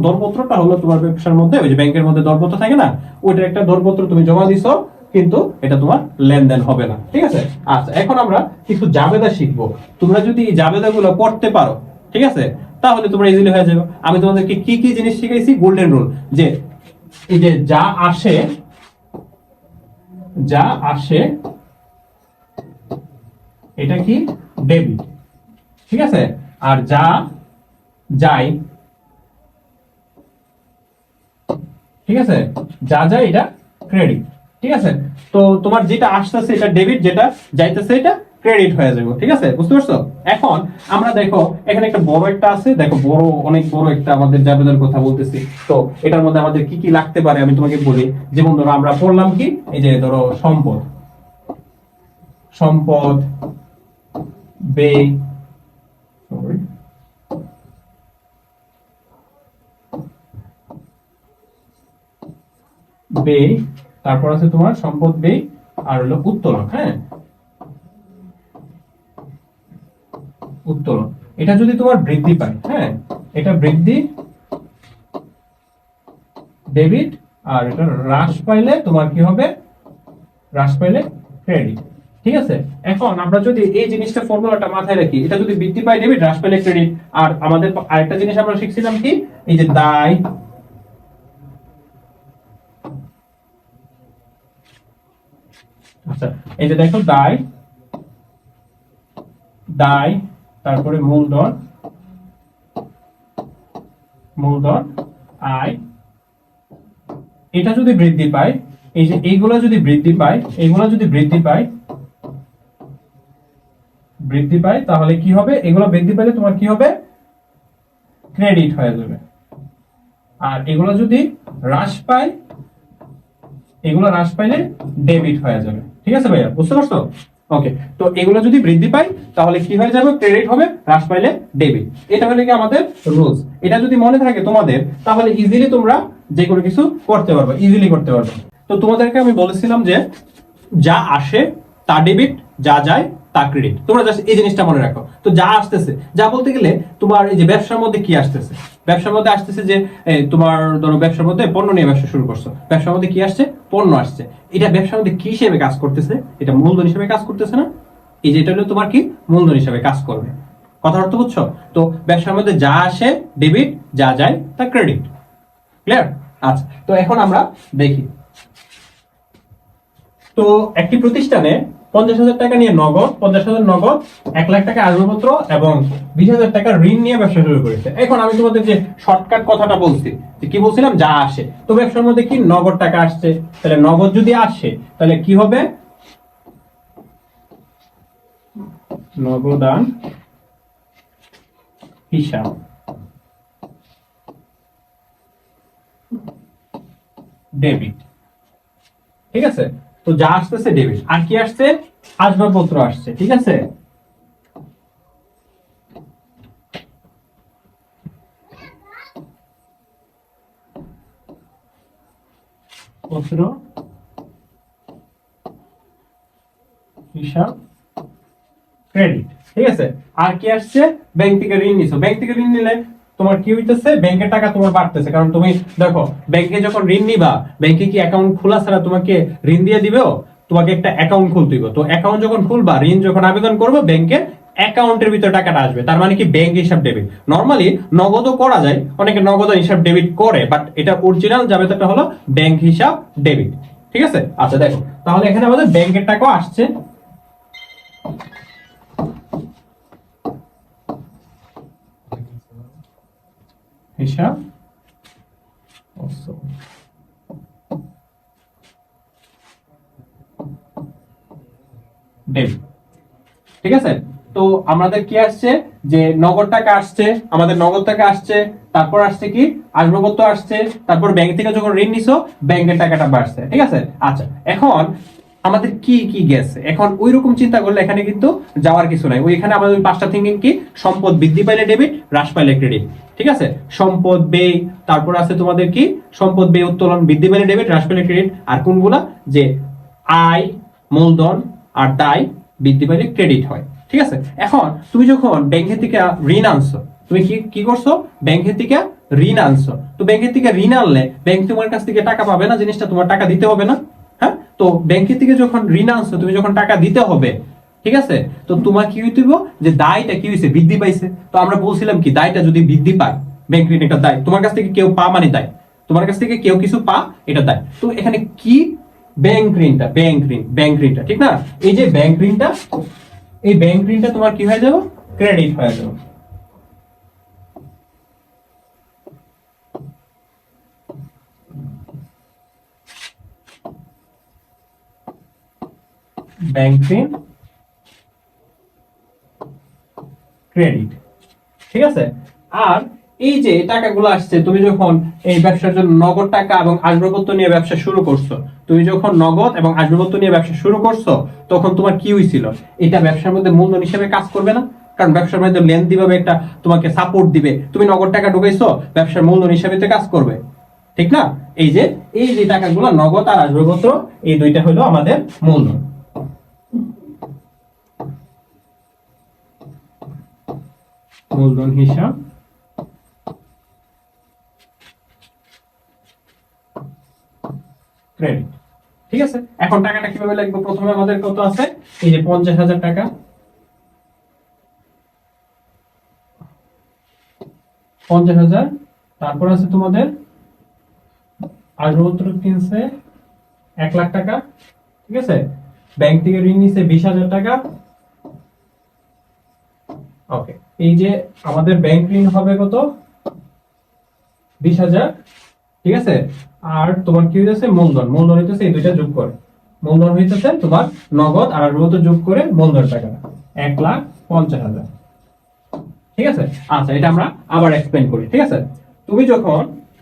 দরপত্রটা হলো তোমার ব্যবসার মধ্যে, ওই যে ব্যাংকের মধ্যে দরপত্র থাকে না, ওইটার একটা দরপত্র তুমি জমা দিছো, কিন্তু এটা তোমার লেনদেন হবে না, ঠিক আছে? আচ্ছা, এখন আমরা কিছু জাবেদা শিখবো। তোমরা যদি এই জাবেদাগুলো পড়তে পারো, ঠিক আছে, তাহলে তোমরা ইজিলি হয়ে যাবে। আমি তোমাদেরকে কি কি জিনিস শিখাইছি, গোল্ডেন রুল, যে এই যে যা আসে এটা কি ডেবিট, ঠিক আছে, আর যা যায়, ঠিক আছে, যা যায় এটা ক্রেডিট, ঠিক আছে? তো তোমার যেটা আসতেছে এটা ডেবিট, যেটা যাইতেছে এটা ক্রেডিট হয়ে যাবে। ঠিক আছে, বুঝতে পারছো? এখন আমরা দেখো এখানে একটা বড় একটা আছে, দেখো বড়, অনেক বড় একটা আমাদের জাবেদার কথা বলতেছি। তো এটার মধ্যে আমাদের কি কি লাগতে পারে আমি তোমাকে বলি। যেমন ধরো আমরা পড়লাম কি, এই যে ধরো সম্পদ, সম্পদ, ব্যয়, ব্যয়, তারপর আছে তোমার সম্পদ, ব্যয়, আর হলো উত্তোলন। হ্যাঁ, উত্তোলন, এটা যদি তোমার বৃদ্ধি পায়, হ্যাঁ, এটা বৃদ্ধি ডেবিট, আর এটা হ্রাস পাইলে তোমার কি হবে, হ্রাস পাইলে ক্রেডিট। ঠিক আছে, এখন আমরা যদি এই জিনিসটা ফর্মুলাটা মাথায় রাখি, এটা যদি বৃদ্ধি পায় ডেবিট, হ্রাস পাইলে ক্রেডিট। আর আমাদের আরেকটা জিনিস আমরা শিখছিলাম কি, এই যে দায়, আচ্ছা এই যে দেখো দায়, দায়, তারপরে মূলধন, মূলধন, আয়, এটা যদি বৃদ্ধি পায়, এই যে এইগুলো যদি বৃদ্ধি পায়, এইগুলো যদি বৃদ্ধি পায়, বৃদ্ধি পায়, তাহলে কি হবে, এগুলো বৃদ্ধি পেলে তোমার কি হবে, ক্রেডিট হয়ে যাবে। আর এগুলো যদি হ্রাস পায়, এগুলো হ্রাস পাইলে ডেবিট হয়ে যাবে। ঠিক আছে ভাইয়া, বুঝতে পারছো? ওকে, তো এগুলো যদি বৃদ্ধি পায় তাহলে কি হয়ে যাবে, ক্রেডিট হবে, হ্রাস পাইলে ডেবিট। এটা হলো কি আমাদের রুলস। এটা যদি মনে থাকে তোমাদের, তাহলে ইজিলি তোমরা যে কোনো কিছু করতে পারবে, ইজিলি করতে পারবে। তো তোমাদেরকে আমি বলেছিলাম যে যা আসে তা ডেবিট, যা যায় তা ক্রেডিট। তোমরা জাস্ট এই জিনিসটা মনে রাখো। তো যা আসতেছে, যা বলতে গেলে তোমার এই যে ব্যবসার মধ্যে কি আসতেছে, ব্যবসার মধ্যে আসতেছে যে তোমার ধরো ব্যবসার মধ্যে পণ্য নিয়ে ব্যবসা শুরু করছো, ব্যবসার মধ্যে কি আসছে, পণ্য আসছে। এটা ব্যবসার মধ্যে কি হিসেবে কাজ করতেছে, এটা মূলধন হিসেবে কাজ করতেছে না? এই যে এটা হলো তোমার কি মূলধন হিসেবে কাজ করবে। কথা অর্থ বুঝছো? তো ব্যবসার মধ্যে যা আসে ডেবিট, যা যায় তা ক্রেডিট। ক্লিয়ার? আচ্ছা, তো এখন আমরা দেখি। তো একটি প্রতিষ্ঠানে 50,000 টাকা নিয়ে নগদ, 50,000 নগদ, 1,00,000 টাকা আসবাবপত্র এবং 20,000 টাকা ঋণ নিয়ে ব্যবসা শুরু করেছে। এখন আমি তোমাদের যে শর্টকাট কথাটা বলছি, যে কি বলছিলাম, যা আসে, তো ব্যবসার মধ্যে কি নগদ টাকা আসছে, তাহলে নগদ যদি আসে তাহলে কি হবে, নগদান হিসাব, ডেবিট। ঠিক আছে, তো যা আসতেছে ডেবিট, আর কি আসছে, আসবাবপত্র আসছে। ঠিক আছে, পত্র হিসাব ক্রেডিট। ঠিক আছে, আর কি আসছে, ব্যাংক থেকে ঋণ নিছো, ব্যাংক থেকে ঋণ নিলে তোমার কি হইতেছে, ব্যাংকের টাকা তোমার বাড়তেছে। কারণ তুমি দেখো ব্যাংকে যখন ঋণ নিবা, ব্যাংকে কি অ্যাকাউন্ট খোলা ছাড়া তোমাকে ঋণ দিয়ে দিবেও, তোমাকে একটা অ্যাকাউন্ট খুলতে হবে। তো অ্যাকাউন্ট যখন খুলবা, ঋণ যখন আবেদন করবে, ব্যাংকে অ্যাকাউন্টের ভিতরে টাকাটা আসবে, তার মানে কি ব্যাংক হিসাব ডেবিট। নরমালি নগদও করা যায়, অনেকে নগদ হিসাব ডেবিট করে, বাট এটা অরিজিনাল জাবেদাটা হলো ব্যাংক হিসাব ডেবিট। ঠিক আছে, আচ্ছা দেখো, তাহলে এখানে আমাদের ব্যাংকের টাকাও আসছে, হিসাব ডেবিট। ঠিক আছে, তো আমাদের কি আসছে, যে নগদ টাকা আসছে, আমাদের নগদ টাকা আসছে, তারপর আসছে কি, আসবাবপত্র আসছে, তারপর ব্যাংক থেকে যখন ঋণ নিছো, ব্যাংকের টাকাটা বাড়ছে। ঠিক আছে, আচ্ছা এখন আমাদের কি কি গেছে, এখন ওই রকম চিন্তা করলে এখানে কিন্তু যাওয়ার কিছু নাই। ওইখানে আমাদের ওই পাঁচটা থিঙ্কিং কি, সম্পদ বৃদ্ধি পাইলে ডেবিট, হ্রাস পাইলে ক্রেডিট। ঠিক আছে, সম্পদ ব্যয়, তারপর আছে তোমাদের কি, সম্পদ ব্যয় উত্তোলন, বৃদ্ধি পাইলে ডেবিট, হ্রাস পাইলে ক্রেডিট। আর কোনগুলা, যে আয়, মূলধন আর দায় বৃদ্ধি পাইলে ক্রেডিট হয়। ঠিক আছে, এখন তুমি যখন ব্যাংকের থেকে ঋণ আনছো, তুমি কি কি করছো, ব্যাংকের থেকে ঋণ আনছো, তো ব্যাংকের থেকে ঋণ আনলে ব্যাংক তোমার কাছ থেকে টাকা পাবে না, জিনিসটা তোমার টাকা দিতে হবে না? হ্যাঁ, তো ব্যাংকের থেকে যখন ঋণ আনছো, তুমি যখন টাকা দিতে হবে, ঠিক আছে, তো তোমার কি হইতে হবে, যে দায়টা কি হয়েছে, বৃদ্ধি পাইছে। তো আমরা বলছিলাম কি, দায়টা যদি বৃদ্ধি পায়, ব্যাংক ঋণ একটা দায়, তোমার কাছ থেকে কেউ পা মানে দায়, তোমার কাছ থেকে কেউ কিছু পা, এটা দায়। তো এখানে কি, ব্যাংক ঋণটা, ব্যাংক ঋণ, ব্যাংক ঋণটা, ঠিক না, এই যে ব্যাংক ঋণটা, এই ব্যাংক ঋণটা তোমার কি হয়ে যাবে, ক্রেডিট হয়ে যাবে। ব্যাংক ঋণ ক্রেডিট, ঠিক আছে। আর এই যে টাকাগুলো আসছে, তুমি যখন এই ব্যবসার জন্য নগদ টাকা এবং আসবাবপত্র নিয়ে ব্যবসা শুরু করছো, তুমি যখন নগদ এবং আসবাবপত্র নিয়ে ব্যবসা শুরু করছো, তখন তোমার কি হয়েছিল? এটা ব্যবসার মধ্যে মূলধন হিসেবে কাজ করবে না? কারণ ব্যবসার মধ্যে লেনদেন ভাবে একটা তোমাকে সাপোর্ট দিবে, তুমি নগদ টাকা ঢুকাইছো, ব্যবসার মূলধন হিসেবে তো কাজ করবে, ঠিক না? এই যে টাকাগুলো নগদ আর আসবাবপত্র, এই দুইটা হলো আমাদের মূলধন। মূলধন হিসাব ক্রেডিট, ঠিক আছে। এখন টাকাটা কিভাবে লাগবে? প্রথমে আমাদের কত আছে? এই যে 50,000 টাকা, 50,000। তারপর আছে তোমাদের আসবাবপত্র কিনছে 1,00,000 টাকা, ঠিক আছে। ব্যাংক থেকে ঋণ নিছে 20,000 টাকা। ওকে, এই যে আমাদের ব্যাংক ঋণ হবে কত? 20,000, ঠিক আছে। আর তোমার কি হইতেছে? মূলধন। মূলধন হইতেছে এই দুইটা যোগ করে, মূলধন হইতেছে তোমার নগদ আর আসবাবপত্র যোগ করে মূলধন টাকাটা 1,50,000, ঠিক আছে। আচ্ছা, এটা আমরা আবার এক্সপ্লেইন করি, ঠিক আছে।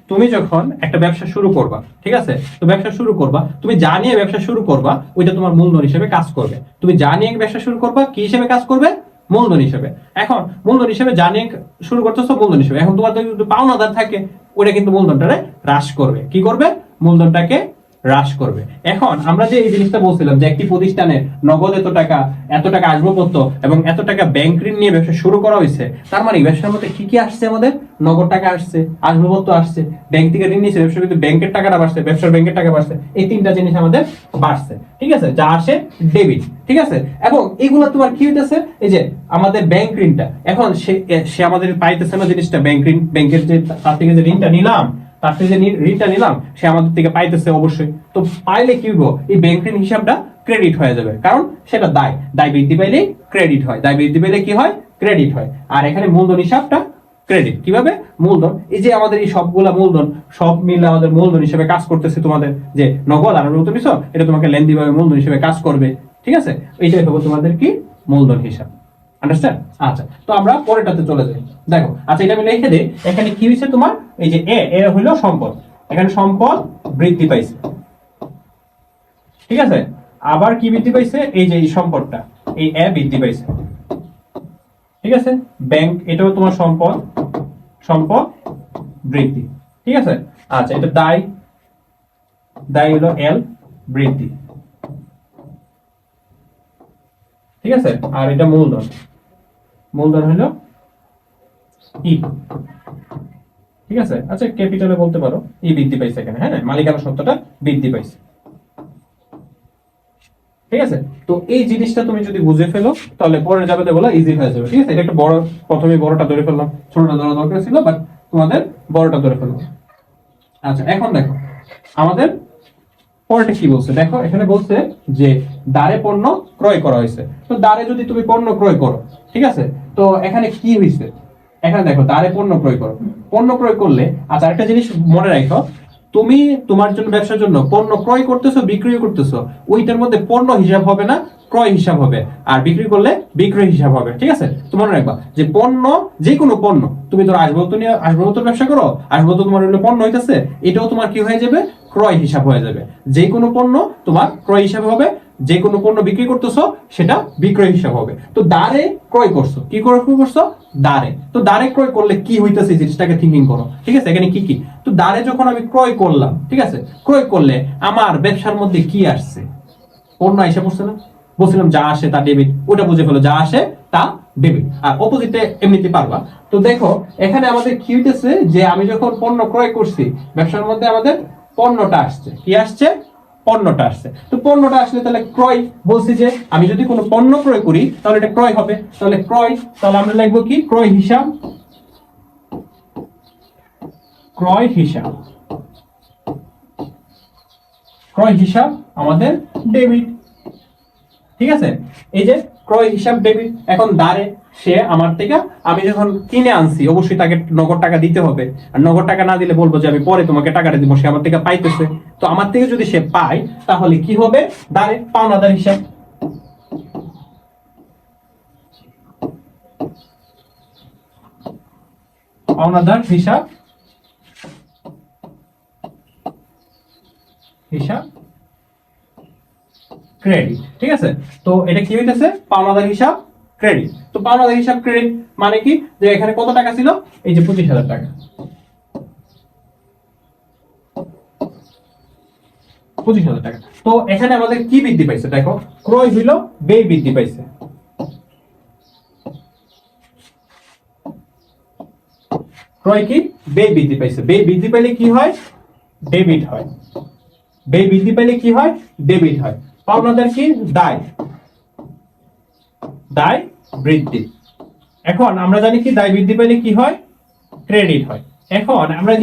তুমি যখন একটা ব্যবসা শুরু করবা, ঠিক আছে, তো ব্যবসা শুরু করবা, তুমি যা নিয়ে ব্যবসা শুরু করবা ওইটা তোমার মূলধন হিসেবে কাজ করবে। তুমি যা নিয়ে ব্যবসা শুরু করবা কি হিসেবে কাজ করবে? মূলধন হিসেবে। এখন মূলধন হিসেবে যা নিয়ে শুরু করতেছো মূলধন হিসেবে, এখন তোমার যদি পাওনাদার থাকে ওইটা কিন্তু মূলধনটারে হ্রাস করবে। কি করবে? মূলধনটাকে হ্রাস করবে। এখন আমরা যে এই জিনিসটা বলছিলাম যে একটি প্রতিষ্ঠানে নগদ এত টাকা আসবাবপত্র এবং এত টাকা ব্যাংক ঋণ নিয়ে ব্যবসা শুরু করা হয়েছে, তার মানে ব্যবসার মধ্যে কি কি আসছে? আমাদের নগদ টাকা আসছে, আসবাবপত্র আসছে, ব্যাংক থেকে ঋণ নিয়েছে, ব্যবসা কিন্তু ব্যাংকের টাকাটা বাড়ছে, ব্যবসার ব্যাংকের টাকা বাড়ছে, এই তিনটা জিনিস আমাদের বাড়ছে, ঠিক আছে, যা আসে ডেবিট, ঠিক আছে। এবং এইগুলো তোমার কি হইতেছে? এই যে আমাদের ব্যাংক ঋণটা, এখন সে আমাদের পাইতেছে না জিনিসটা, ব্যাংক ঋণ, ব্যাংকের যে তার থেকে যে ঋণটা নিলাম, তার থেকে যে ঋণটা নিলাম সে আমাদের থেকে পাইতেছে অবশ্যই। তো পাইলে কি হইব? এই ব্যাংক ঋণ হিসাবটা ক্রেডিট হয়ে যাবে, কারণ সেটা দায় বৃদ্ধি পাইলেই ক্রেডিট হয়, দায় বৃদ্ধি পাইলে কি হয়? ক্রেডিট হয়। আর এখানে মূলধন হিসাবটা ক্রেডিট। কিভাবে? মূলধন, এই যে আমাদের এই সবগুলা মূলধন সব মিলে আমাদের মূলধন হিসেবে কাজ করতেছে। তোমাদের যে নগদ আর নতুন নিছো, এটা তোমাকে লেনদেন ভাবে মূলধন হিসেবে কাজ করবে, ঠিক আছে। এইটাই হবে তোমাদের কি? মূলধন হিসাব। আন্ডারস্ট্যান্ড? আচ্ছা, তো আমরা পরেরটাতে চলে যাই। দেখো, আচ্ছা, এটা আমি লিখে দেই। এখানে কি হইছে তোমার? এই যে এ হইলো সম্পদ, এখানে সম্পদ বৃদ্ধি পাইছে, ঠিক আছে। আবার কি বৃদ্ধি পাইছে? এই যে এই সম্পদটা, এই এ বৃদ্ধি পাইছে, ঠিক আছে। ব্যাংক, এটাও তোমার সম্পদ বৃদ্ধি, ঠিক আছে। আচ্ছা, এটা দায় হলো এল বৃদ্ধি, ঠিক আছে। আর এটা মূলধন হলো ই, ঠিক আছে। আচ্ছা, ক্যাপিটালে বলতে পারো ই বৃদ্ধি পাইছে এখানে, হ্যাঁ, মালিকানা সত্ত্বটা বৃদ্ধি পাইছে, ঠিক আছে। তো এই জিনিসটা তুমি যদি বুঝে ফেলো তাহলে পরে যাবে বলা ইজি হয়ে যাবে, ঠিক আছে। এটা একটা বড়, প্রথমে বড়টা ধরে ফেললাম, ছোটটা ধরা দরকার ছিল, বাট তোমাদের বড়টা ধরে ফেললাম। আচ্ছা, এখন দেখো আমাদের পরেরটা কি বলছে। দেখো, এখানে বলছে যে দ্বারে পণ্য ক্রয় করা হয়েছে। তো দ্বারে যদি তুমি পণ্য ক্রয় করো, ঠিক আছে, তো এখানে কি হয়েছে? এখানে দেখো, দ্বারে পণ্য ক্রয় করো, পণ্য ক্রয় করলে, আচ্ছা, একটা জিনিস মনে রাখো, তুমি তোমার জন্য ব্যবসার জন্য পণ্য ক্রয় করতেছো, বিক্রয় করতেছো, ওইটার মধ্যে পণ্য হিসাব হবে না, ক্রয় হিসাব হবে, আর বিক্রি করলে বিক্রয় হিসাব হবে, ঠিক আছে। তো মনে রাখবা যে পণ্য, যে কোনো পণ্য, তুমি ধরো আসবাবপত্র ব্যবসা করো, আসবাবপত্র তোমার হলো পণ্য হইতেছে, এটাও তোমার কি হয়ে যাবে? ক্রয় হিসাব হয়ে যাবে। যে কোনো পণ্য তোমার ক্রয় হিসাব হবে, যে কোনো পণ্য বিক্রি করতেছো সেটা বিক্রয় হিসাব হবে। তো দ্বারে ক্রয় করছো, কি করে ক্রয় করছো? দ্বারে। তো দ্বারে ক্রয় করলে কি হইতেছে জিনিসটাকে থিঙ্কিং করো, ঠিক আছে। এখানে কি কি? তো দ্বারে যখন আমি ক্রয় করলাম, ঠিক আছে, ক্রয় করলে আমার ব্যবসার মধ্যে কি আসছে? পণ্য এসে পড়ছে না? বলছিলাম যা আসে তা ডেবিট, ওটা বুঝে ফেলো, যা আসে তা ডেবিট, আর অপোজিটে এমনিতে পারবা। তো দেখো, এখানে আমাদের কি হইতেছে যে আমি যখন পণ্য ক্রয় করছি, ব্যবসার মধ্যে আমাদের পণ্যটা আসছে। কি আসছে? পণ্যটা আসছে। তো পণ্যটা আসলে তাহলে ক্রয়, বলছি যে আমি যদি কোনো পণ্য ক্রয় করি তাহলে এটা ক্রয় হবে, তাহলে ক্রয়, তাহলে আমরা লিখবো কি? ক্রয় হিসাব, ক্রয় হিসাব আমাদের ডেবিট, ঠিক আছে। এই যে ক্রয় হিসাব ডেবিট। এখন দ্বারে সে আমার থেকে, আমি যখন কিনে আনছি অবশ্যই তাকে নগদ টাকা দিতে হবে, আর নগদ টাকা না দিলে বলবো যে আমি পরে তোমাকে টাকাটা দিব, সে আমার থেকে পাইতেছে। তো আমার থেকে যদি সে পায় তাহলে কি হবে? দ্বারে পাওনাদার হিসাব, পাওনাদার হিসাব ক্রেডিট। ঠিক আছে, তো এটা কি হইতেছে? পাওনাদার হিসাব ক্রেডিট। তো পাওনাদার হিসাব ক্রেডিট মানে কি, যে এখানে কত টাকা ছিল? এই যে 25,000 টাকা। 25,000 টাকা। তো এখানে আমাদের কি বৃদ্ধি পাইছে? দেখো, ক্রয় হইল, ব্যয় বৃদ্ধি পাইছে। ক্রয় কি? ব্যয় বৃদ্ধি পাইছে। ব্যয় বৃদ্ধি পাইলে কি হয়? ডেবিট হয়। ব্যয় বৃদ্ধি পাইলে কি হয়? ডেবিট হয়। পাওনাদার কি? দায়। দায় বৃদ্ধি। এখন আমরা জানি কি, দায় বৃদ্ধি পাইলে কি হয়? ক্রেডিট হয়। এখন আমরা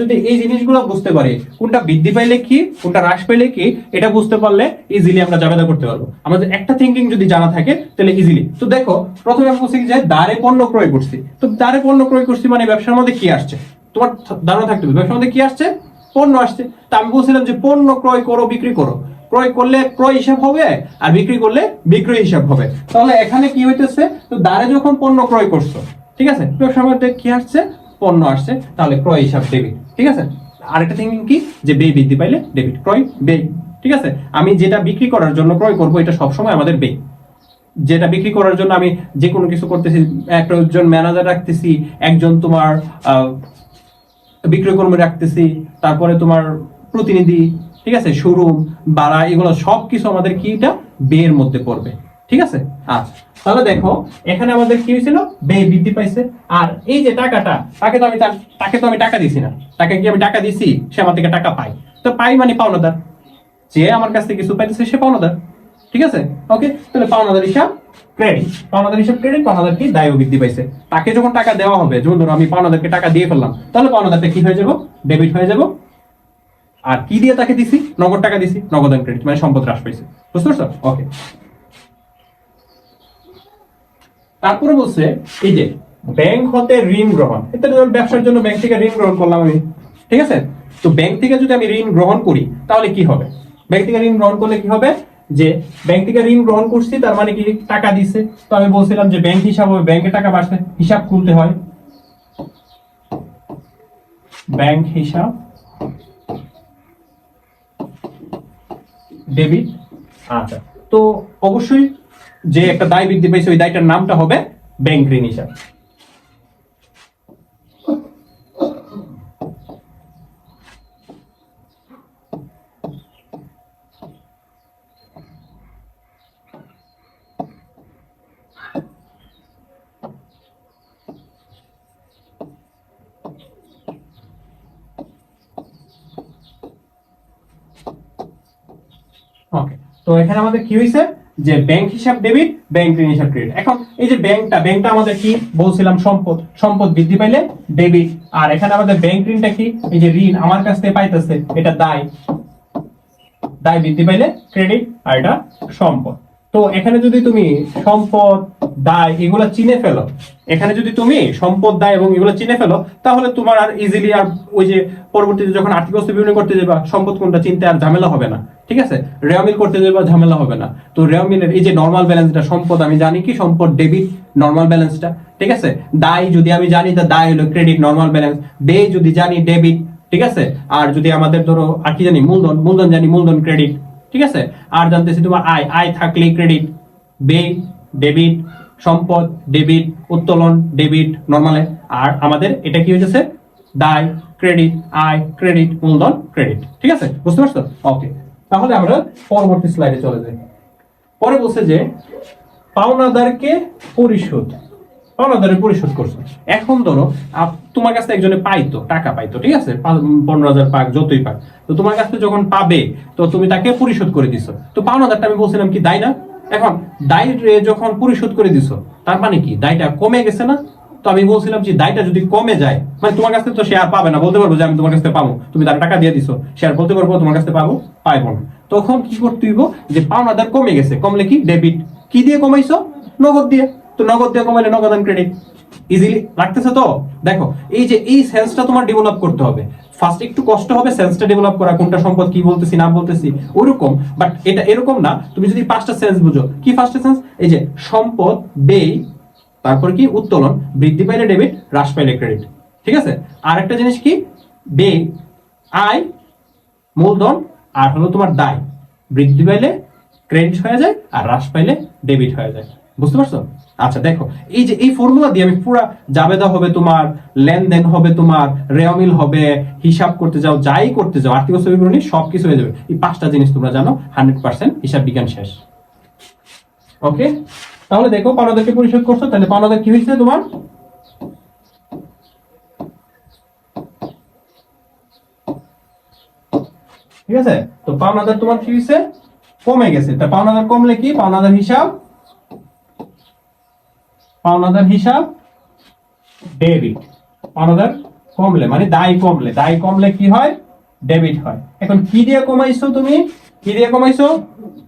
যদি এই জিনিসগুলো বুঝতে পারি, কোনটা বৃদ্ধি পাইলে কি, কোনটা হ্রাস পাইলে কি, এটা বুঝতে পারলে ইজিলি আমরা জাবেদা করতে পারবো। আমাদের একটা থিঙ্কিং যদি জানা থাকে তাহলে ইজিলি। তো দেখো, প্রথমে আমি বলছি যে দাঁড়ে পণ্য ক্রয় করছি। তো দাঁড়ে পণ্য ক্রয় করছি মানে ব্যবসার মধ্যে কি আসছে? তোমার ধারণা থাকতে হবে ব্যবসার মধ্যে কি আসছে? পণ্য আসছে। তা আমি বলছিলাম যে পণ্য ক্রয় করো, বিক্রি করো। ক্রয় করলে ক্রয় হিসাব হবে, আর বিক্রি করলে বিক্রয় হিসাব হবে। তাহলে এখানে কি হইতেছে? তো দাঁড়ে যখন পণ্য ক্রয় করছো, ঠিক আছে, ব্যবসার মধ্যে কি আসছে? পণ্য আসছে, তাহলে ক্রয় হিসাব ডেবিট। ঠিক আছে, আরেকটা থিঙ্কিং কি, যে ব্যয় বৃদ্ধি পাইলে ডেবিট। ক্রয় ব্যয়। ঠিক আছে, আমি যেটা বিক্রি করার জন্য ক্রয় করব, এটা সবসময় আমাদের ব্যয়। যেটা বিক্রি করার জন্য আমি যে কোনো কিছু করতেছি, একজন ম্যানেজার রাখতেছি, একজন তোমার বিক্রয় কর্মী রাখতেছি, তারপরে তোমার প্রতিনিধি, ঠিক আছে, শোরুম ভাড়া, এগুলো সবকিছু আমাদের কি, এটা ব্যয়ের মধ্যে পড়বে। ঠিক আছে, আচ্ছা, তাহলে দেখো এখানে আমাদের কি হয়েছিল? ব্যয় বৃদ্ধি পাইছে। আর এই যে টাকাটা, তাকে তো আমি টাকা দিছি না। তাকে কি আমি টাকা দিছি? সে আমার থেকে টাকা পায়। তো পাই মানে পাওনাদার। যে আমার কাছ থেকে কিছু পাইতেছে সে পাওনাদার। ঠিক আছে, ওকে। তাহলে পাওনাদার হিসাব ক্রেডিট। পাওনাদার হিসাব ক্রেডিট। পাওনাদার কি? দায়ও বৃদ্ধি পাইছে। তাকে যখন টাকা দেওয়া হবে, যেমন ধরো আমি পাওনাদারকে টাকা দিয়ে ফেললাম, তাহলে পাওনাদারটা কি হয়ে যাব? ডেবিট হয়ে যাব। আর কি দিয়ে তাকে দিছি? নগদ টাকা দিছি, নগদান ক্রেডিট, মানে সম্পদ হ্রাস পাইছে। বুঝতে পারছো? ওকে। তারপরে বলছে এই যে ব্যাংক হতে ঋণ গ্রহণ। এটা ব্যবসার জন্য ব্যাংক থেকে ঋণ গ্রহণ করলাম আমি। ঠিক আছে, তো ব্যাংক থেকে যদি আমি ঋণ গ্রহণ করি তাহলে কি হবে? ব্যাংক থেকে ঋণ গ্রহণ করলে কি হবে? যে ব্যাংক থেকে ঋণ গ্রহণ করছি, তার মানে কি? টাকা দিছে। তো আমি বলছিলাম যে ব্যাংক হিসাব হবে, ব্যাংকে টাকা বাড়ছে, হিসাব খুলতে হয়। ব্যাংক হিসাব ডেবিট। আচ্ছা, তো অবশ্যই যে একটা দায় বৃদ্ধি পাইছে, ওই দায়টার নামটা হবে ব্যাংক ঋণ হিসাব। ওকে, তো এখানে আমাদের কি হয়েছে? যে ব্যাংক হিসাব ডেবিট, ব্যাংক ঋণ হিসাব ক্রেডিট। এখন এই যে ব্যাংকটা আমাদের কি বলছিলাম? সম্পদ বৃদ্ধি পাইলে ডেবিট। আর এখানে আমাদের ব্যাংক ঋণটা কি? এই যে ঋণ আমার কাছ থেকে পাইতেছে, এটা দায় বৃদ্ধি পাইলে ক্রেডিট, আর এটা সম্পদ। তো এখানে যদি তুমি সম্পদ, দায় এগুলা চিনে ফেলো, এখানে যদি তুমি সম্পদ, দায় এবং এগুলো চিনে ফেলো, তাহলে তোমার আর ইজিলি আর ওই যে পরবর্তীতে যখন আর্থিক অবস্থা বিবরণী করতে যাবা, সম্পদ কোনটা চিনতে আর ঝামেলা হবে না। ঠিক আছে, রেওমিল করতে যাবা, ঝামেলা হবে না। তো রেওমিলের এই যে নরমাল ব্যালেন্সটা, সম্পদ আমি জানি কি সম্পদ ডেবিট নরমাল ব্যালেন্সটা। ঠিক আছে, দায় যদি আমি জানি, তা দায় হলো ক্রেডিট নরমাল ব্যালেন্স। ব্যয় যদি জানি, ডেবিট। ঠিক আছে, আর যদি আমাদের ধরো আর কি জানি, মূলধন জানি, মূলধন ক্রেডিট। ঠিক আছে, আর জানতেছি তোমার আয় থাকলে ক্রেডিট, ব্যয় ডেবিট, সম্পদ ডেবিট, উত্তোলন ডেবিট নরমালে। আর আমাদের এটা কি হয়েছে? দায় ক্রেডিট, আয় ক্রেডিট, মূলধন ক্রেডিট। ঠিক আছে, বুঝতে পারছো? ওকে, তাহলে আমরা পরবর্তী স্লাইডে চলে যাই। পরে বলছে যে পাওনাদারকে পরিশোধ। পাওনাদারের পরিশোধ করছো। এখন ধরো তোমার কাছে একজনে টাকা পাইতো, ঠিক আছে, 15,000 পাক, যতই পাক। তো তোমার কাছে যখন পাবে, তো তুমি তাকে পরিশোধ করে দিছো। তো পাওনাদারটা আমি বলছিলাম কি, দায় না? এখন দায় যখন পরিশোধ করে দিছো, তার মানে কি দায়টা কমে গেছে না? তো আমি বলছিলাম যে দায়টা যদি কমে যায়, মানে তোমার কাছ থেকে তো শেয়ার পাবে না, বলতে পারবো যে আমি তোমার কাছ থেকে পাবো, তুমি তার টাকা দিয়ে দিছো, শেয়ার বলতে পারবো তোমার কাছ থেকে পাইবো না। তখন কি করতে হইব? যে পাওনাদার কমে গেছে, কমলে কি? ডেবিট। কি দিয়ে কমাইছো? নগদ দিয়ে। তো নগদ দিয়ে কমাইলে নগদান ক্রেডিট। ইজিলি লাগতেছে তো? দেখো এই সেন্সটা তোমার ডেভেলপ করতে হবে। ফার্স্ট একটু কষ্ট হবে সেন্সটা ডেভেলপ করা, কোনটা সম্পদ, কি বলতেছি না বলতেছি ওরকম, বাট এটা এরকম না। তুমি যদি 5টা সেন্স বুঝো, কি 5টা সেন্স? এই যে সম্পদ, ব্যয়, তারপর কি উত্তোলন, বৃদ্ধি পাইলে ডেবিট, হ্রাস পাইলে ক্রেডিট। ঠিক আছে, আর একটা জিনিস কি, ব্যয়, আয়, মূলধন আর হলো তোমার দায়, বৃদ্ধি পাইলে ক্রেডিট হয়ে যায় আর হ্রাস পাইলে ডেবিট হয়ে যায়। বুঝতে পারছো? আচ্ছা দেখো, এই যে এই ফর্মুলা দিয়ে আমি পুরো জাবেদা হবে তোমার, লেনদেন হবে তোমার, রেওমিল হবে, হিসাব করতে যাও, যাই করতে যাও, আর্থিক অবস্থা বিবরণী সবকিছু হয়ে যাবে। এই 5টা জিনিস তোমরা জানো, 100% হিসাব বিজ্ঞান শেষ। ওকে, তাহলে দেখো পাওনাদারকে পরিশোধ করছো, তাহলে পাওনাদার কি হয়েছে তোমার, ঠিক আছে? তো পাওনাদার তোমার কি হয়েছে, কমে গেছে। তা পাওনাদার কমলে কি, পাওনাদার হিসাব ডেবিট। পাওনাদার কমলে মানে দায় কমলে, দায় কমলে কি হয়, ডেবিট হয়। এখন কি দিয়ে কমাইছো তুমি, কি দিয়ে কমাইছো,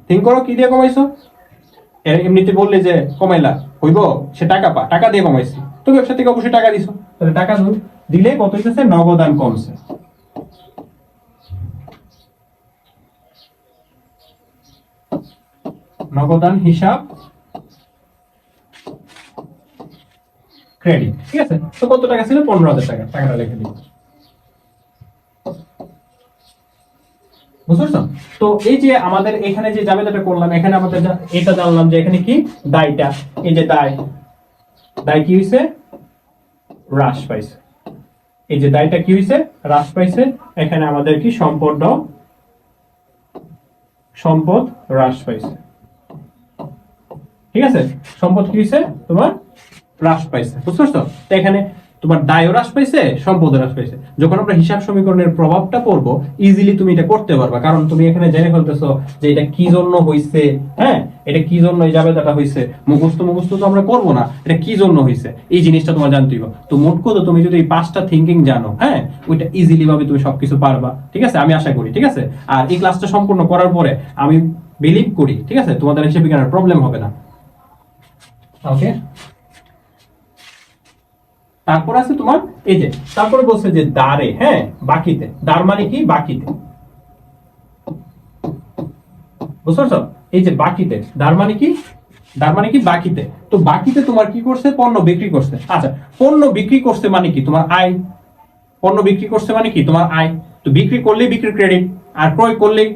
থিঙ্ক করো, কি দিয়ে কমাইছো? এমনিতে বললে যে কমাইলা হইব, সে টাকা পা, টাকা দিয়ে কমাইছি, তো ব্যবসা থেকে অবশ্যই টাকা দিছো, তাহলে টাকা দিলে কত হইতেছে, নগদান কমছে। নগদান হিসাব ক্রেডিট। ঠিক আছে, তো কত টাকা ছিল, 15,000 টাকা, টাকাটা লিখে দিই। বুঝছো? তো এই যে আমাদের এখানে যে জাবেদাটা করলাম, এখানে আমাদের এটা জানলাম যে এখানে কি দায়টা, এই যে দায় কি হইছে, হ্রাস পাইছে। এই যে দায়টা কি হইছে, হ্রাস পাইছে। এখানে আমাদের কি সম্পদ হ্রাস পাইছে। ঠিক আছে, সম্পদ কি হইছে তোমার, হ্রাস পাইছে। বুঝছো? তো এখানে তোমার দায়ও হ্রাস পাইছে, সম্পদ হ্রাস পাইছে। যখন আমরা হিসাব সমীকরণের প্রভাবটা পড়বো, ইজিলি তুমি এটা করতে পারবা, কারণ তুমি এখানে জেনে ফেলতেছো যে এটা কি জন্য হইছে। হ্যাঁ, এটা কি জন্য এই জাবেদাটা হইছে, মুখস্থ তো আমরা করবো না, এটা কি জন্য হইছে এই জিনিসটা তোমার জানতেই হবে। তো মোট কথা তুমি যদি এই 5টা থিঙ্কিং জানো, হ্যাঁ, ওইটা ইজিলি ভাবে তুমি সবকিছু পারবা। ঠিক আছে, আমি আশা করি। ঠিক আছে, আর এই ক্লাসটা সম্পূর্ণ করার পরে আমি বিলিভ করি, ঠিক আছে, তোমাদের হিসাব বিজ্ঞানের প্রবলেম হবে না। ওকে, তারপর আছে তোমার এই যে, তারপরে বলছে যে দারে, হ্যাঁ, বাকিতে। দার মানে কি, বাকিতে। বুঝছো? এই যে বাকিতে, দার মানে কি, বাকিতে। তো বাকিতে তোমার কি করছে, পণ্য বিক্রি করছে। আচ্ছা, পণ্য বিক্রি করছে মানে কি, তোমার আয়। পণ্য বিক্রি করছে মানে কি, তোমার আয়। তো বিক্রি করলেই বিক্রি ক্রেডিট, আর ক্রয় করলেই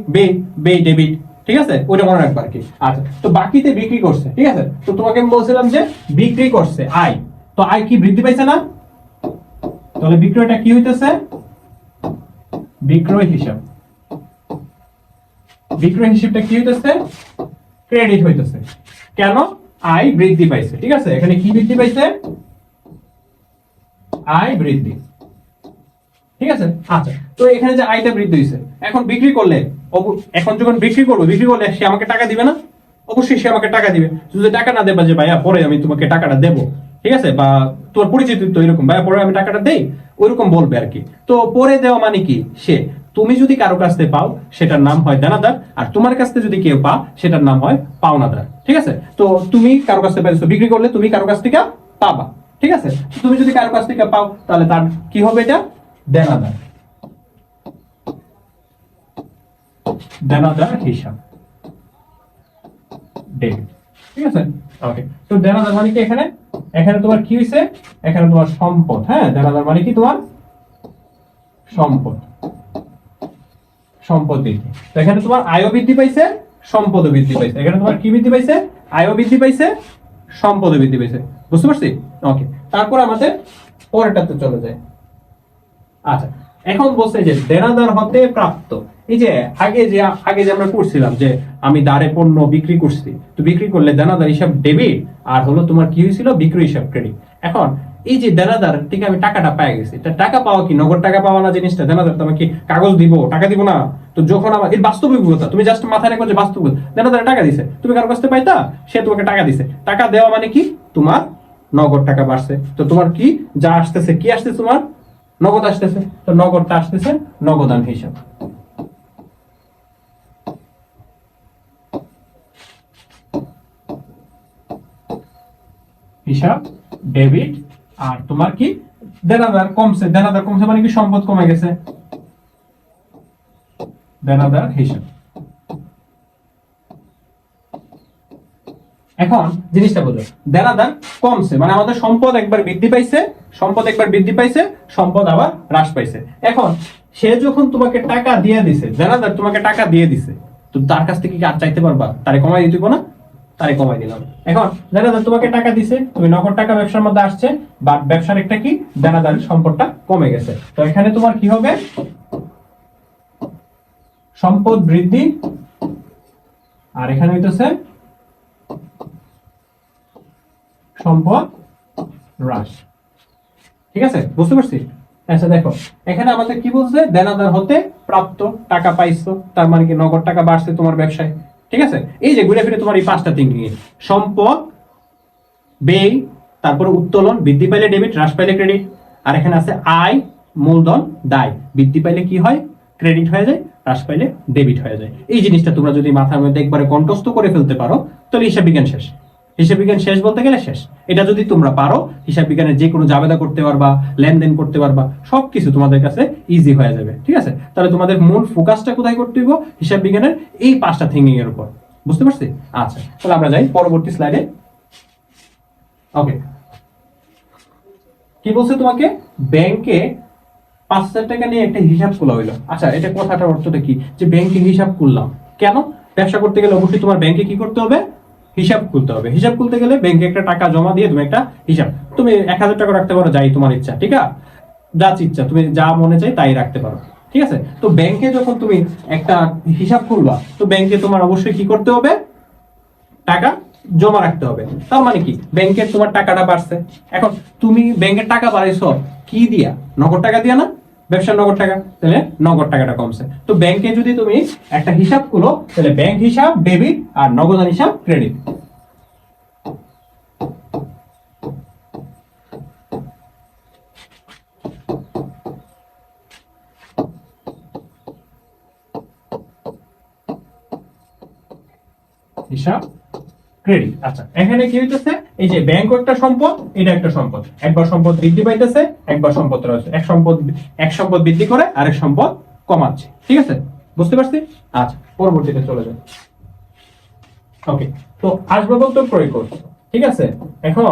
ব্যয় ডেবিট। ঠিক আছে, ওইটা মনে রাখবা আর কি। আচ্ছা, তো বাকিতে বিক্রি করছে। ঠিক আছে, তো তোমাকে আমি বলছিলাম যে বিক্রি করছে, আয়। তো আয় কি বৃদ্ধি পাইছে না, তাহলে বিক্রয়টা কি হইতেছে, বিক্রয় হিসাবটা কি হইতেছে, ক্রেডিট হইতেছে। কেন, আয় বৃদ্ধি পাইছে। ঠিক আছে, এখানে কি বৃদ্ধি পাইছে, আয় বৃদ্ধি। ঠিক আছে, আচ্ছা, তো এখানে যে আয়টা বৃদ্ধি হইছে, এখন বিক্রি করলে, এখন যখন বিক্রি করলে সে আমাকে টাকা দিবে না, অবশ্যই সে আমাকে টাকা দিবে। যদি টাকা না দেবা যে ভাইয়া পরে আমি তোমাকে টাকাটা দেবো, ঠিক আছে, বা তোমার পরিচিত তো এরকম, ভাইয়া পরে আমি টাকাটা দেই, ওইরকম বলবে আর কি। তো পরে দেওয়া মানে কি, সে, তুমি যদি কারো কাছ থেকে পাও সেটার নাম হয় দেনাদার, আর তোমার কাছ থেকে যদি কেউ পাও সেটার নাম হয় পাওনাদার। ঠিক আছে, তো তুমি কারো কাছ থেকে পাইছো, বিক্রি করলে তুমি কারো কাছ থেকে পাবা। ঠিক আছে, তুমি যদি কারো কাছ থেকে পাও তাহলে তার কি হবে, এটা দেনাদার হিসাব ডেবিট। ঠিক আছে, ওকে। তো দেনাদার মানে কি, এখানে তোমার কি হইছে, এখানে তোমার সম্পদ। হ্যাঁ, দেনাদার মানে কি, তোমার সম্পদ বৃদ্ধি। তো এখানে তোমার আয় বৃদ্ধি পাইছে, সম্পদ বৃদ্ধি পাইছে। এখানে তোমার কি বৃদ্ধি পাইছে, আয় বৃদ্ধি পাইছে, সম্পদ বৃদ্ধি পাইছে। বুঝতে পারছি? ওকে, তারপর আমাদের পরেরটাতে চলে যায়। আচ্ছা, এখন বলছে যে দেনাদার হতে প্রাপ্ত। এই যে আগে যে আমরা করছিলাম যে আমি দারে পণ্য বিক্রি করছি, তো বিক্রি করলে দেনাদার হিসাব ডেবিট, আর হলো তোমার কি হয়েছিল, বিক্রয় হিসাব ক্রেডিট। এখন এই যে দেনাদার থেকে আমি টাকাটা পেয়ে গেছি, টাকা পাওয়া কি, নগদ টাকা পাওয়া না জিনিসটা, দেনাদার তো আমাকে কাগজ দিব, টাকা দিব না। তো যখন আমার এর বাস্তবিকতা, তুমি জাস্ট মাথায় রাখো যে বাস্তবিক, দেনাদার টাকা দিছে, তুমি কারো কাছ থেকে পাইতা, সে তোমাকে টাকা দিছে। টাকা দেওয়া মানে কি, তোমার নগদ টাকা বাড়ছে। তো তোমার কি যা আসতেছে, কি আসছে, তোমার নগদ আসতেছে। তো নগদটা আসতেছে নগদান হিসাব ডেবিট। আর তোমার কি দেনাদার কমছে মানে কি, সম্পদ কমে গেছে, দেনাদার হিসাব। এখন জিনিসটা বোঝো, দেনাদার কমছে মানে আমাদের সম্পদ একবার বৃদ্ধি পাইছে, সম্পদ আবার হ্রাস পাইছে। এখন সে যখন তোমাকে টাকা দিয়ে দিছে, দেনাদার তোমাকে টাকা দিয়ে দিছে, তো তার কাছ থেকে কি আর চাইতে পারবা? তারে কমাই দিতে না, তারে কমাই দিলাম। এখন দেনাদার তোমাকে টাকা দিছে, তুমি নগদ টাকা ব্যবসার মধ্যে আসছে, বা ব্যবসার একটা কি দেনাদারের সম্পদটা কমে গেছে। তো এখানে তোমার কি হবে? সম্পদ বৃদ্ধি, আর এখানে হইতেছে সম্পদ হ্রাস। ঠিক আছে, বুঝতে পারছি? আচ্ছা দেখো, এখানে আমাদের কি বলছে? দেনাদার হতে প্রাপ্ত টাকা পাইছো, তার মানে কি নগদ টাকা বাড়ছে তোমার ব্যবসায়। ঠিক আছে, এই যে ঘুরে ফিরে তোমার এই পাঁচটা থিঙ্কিং, সম্পদ, ব্যয়, তারপরে উত্তোলন, বৃদ্ধি পাইলে ডেবিট, হ্রাস পাইলে ক্রেডিট, আর এখানে আছে আয়, মূলধন, দায়। বৃদ্ধি পাইলে কি হয়? ক্রেডিট হয়ে যায়, হ্রাস পাইলে ডেবিট হয়ে যায়। এই জিনিসটা তোমরা যদি মাথার মধ্যে একবারে কণ্ঠস্থ করে ফেলতে পারো, তাহলে হিসাব বিজ্ঞান শেষ। হিসাব বিজ্ঞান শেষ বলতে গেলে শেষ। এটা যদি তোমরা পারো, হিসাব বিজ্ঞানের যে কোনো জাবেদা করতে পারবা, লেনদেন করতে পারবা, সবকিছু তোমাদের কাছে ইজি হয়ে যাবে। ঠিক আছে, তাহলে তোমাদের মূল ফোকাসটা কোথায় করতে হইব? হিসাব বিজ্ঞানের এই পাঁচটা থিঙ্কিং এর উপর। বুঝতে পারছি? আচ্ছা, তাহলে আমরা যাই পরবর্তী স্লাইডে। ওকে, কি বলছে তোমাকে? ব্যাংকে 5,000 টাকা নিয়ে একটা হিসাব খোলা হইলো। আচ্ছা, এটা কথাটার অর্থটা কি? যে ব্যাংকে হিসাব খুললাম কেন? ব্যবসা করতে গেলে অবশ্যই তোমার ব্যাংকে কি করতে হবে? হিসাব খুলতে হবে। হিসাব খুলতে গেলে ব্যাংকে একটা টাকা জমা দিয়ে তুমি একটা হিসাব, তুমি 1,000 টাকা রাখতে পারো, যাই তোমার ইচ্ছা। ঠিক আছে, যা ইচ্ছা, তুমি যা মনে চাই তাই রাখতে পারো। ঠিক আছে, তো ব্যাংকে যখন তুমি একটা হিসাব খুলবা, তো ব্যাংকে তোমার অবশ্যই কি করতে হবে? টাকা জমা রাখতে হবে। তার মানে কি? ব্যাংকের তোমার টাকাটা বাড়ছে। এখন তুমি ব্যাংকের টাকা বাড়াইছো কি দিয়া? নগদ টাকা দিয়া না? ব্যবসার নগদ টাকা, তাহলে নগদ টাকাটা কমছে। তো ব্যাংকে যদি তুমি একটা হিসাব খুলো, তাহলে ব্যাংক হিসাব ডেবিট আর নগদান হিসাব ক্রেডিট। হিসাব ক্রেডিট। আচ্ছা, এখানে কি হইতেছে? এই যে ব্যাংক একটা সম্পদ, এটা একটা সম্পদ। একবার সম্পদ বৃদ্ধি পাইতেছে, একবার সম্পদ রয়েছে। এক সম্পদ বৃদ্ধি করে আরেক সম্পদ কমাচ্ছে। ঠিক আছে, বুঝতে পারছি? আচ্ছা, পরবর্তীতে চলে যাই। ওকে, তো আসবাবপত্র ক্রয় করছো। ঠিক আছে, এখন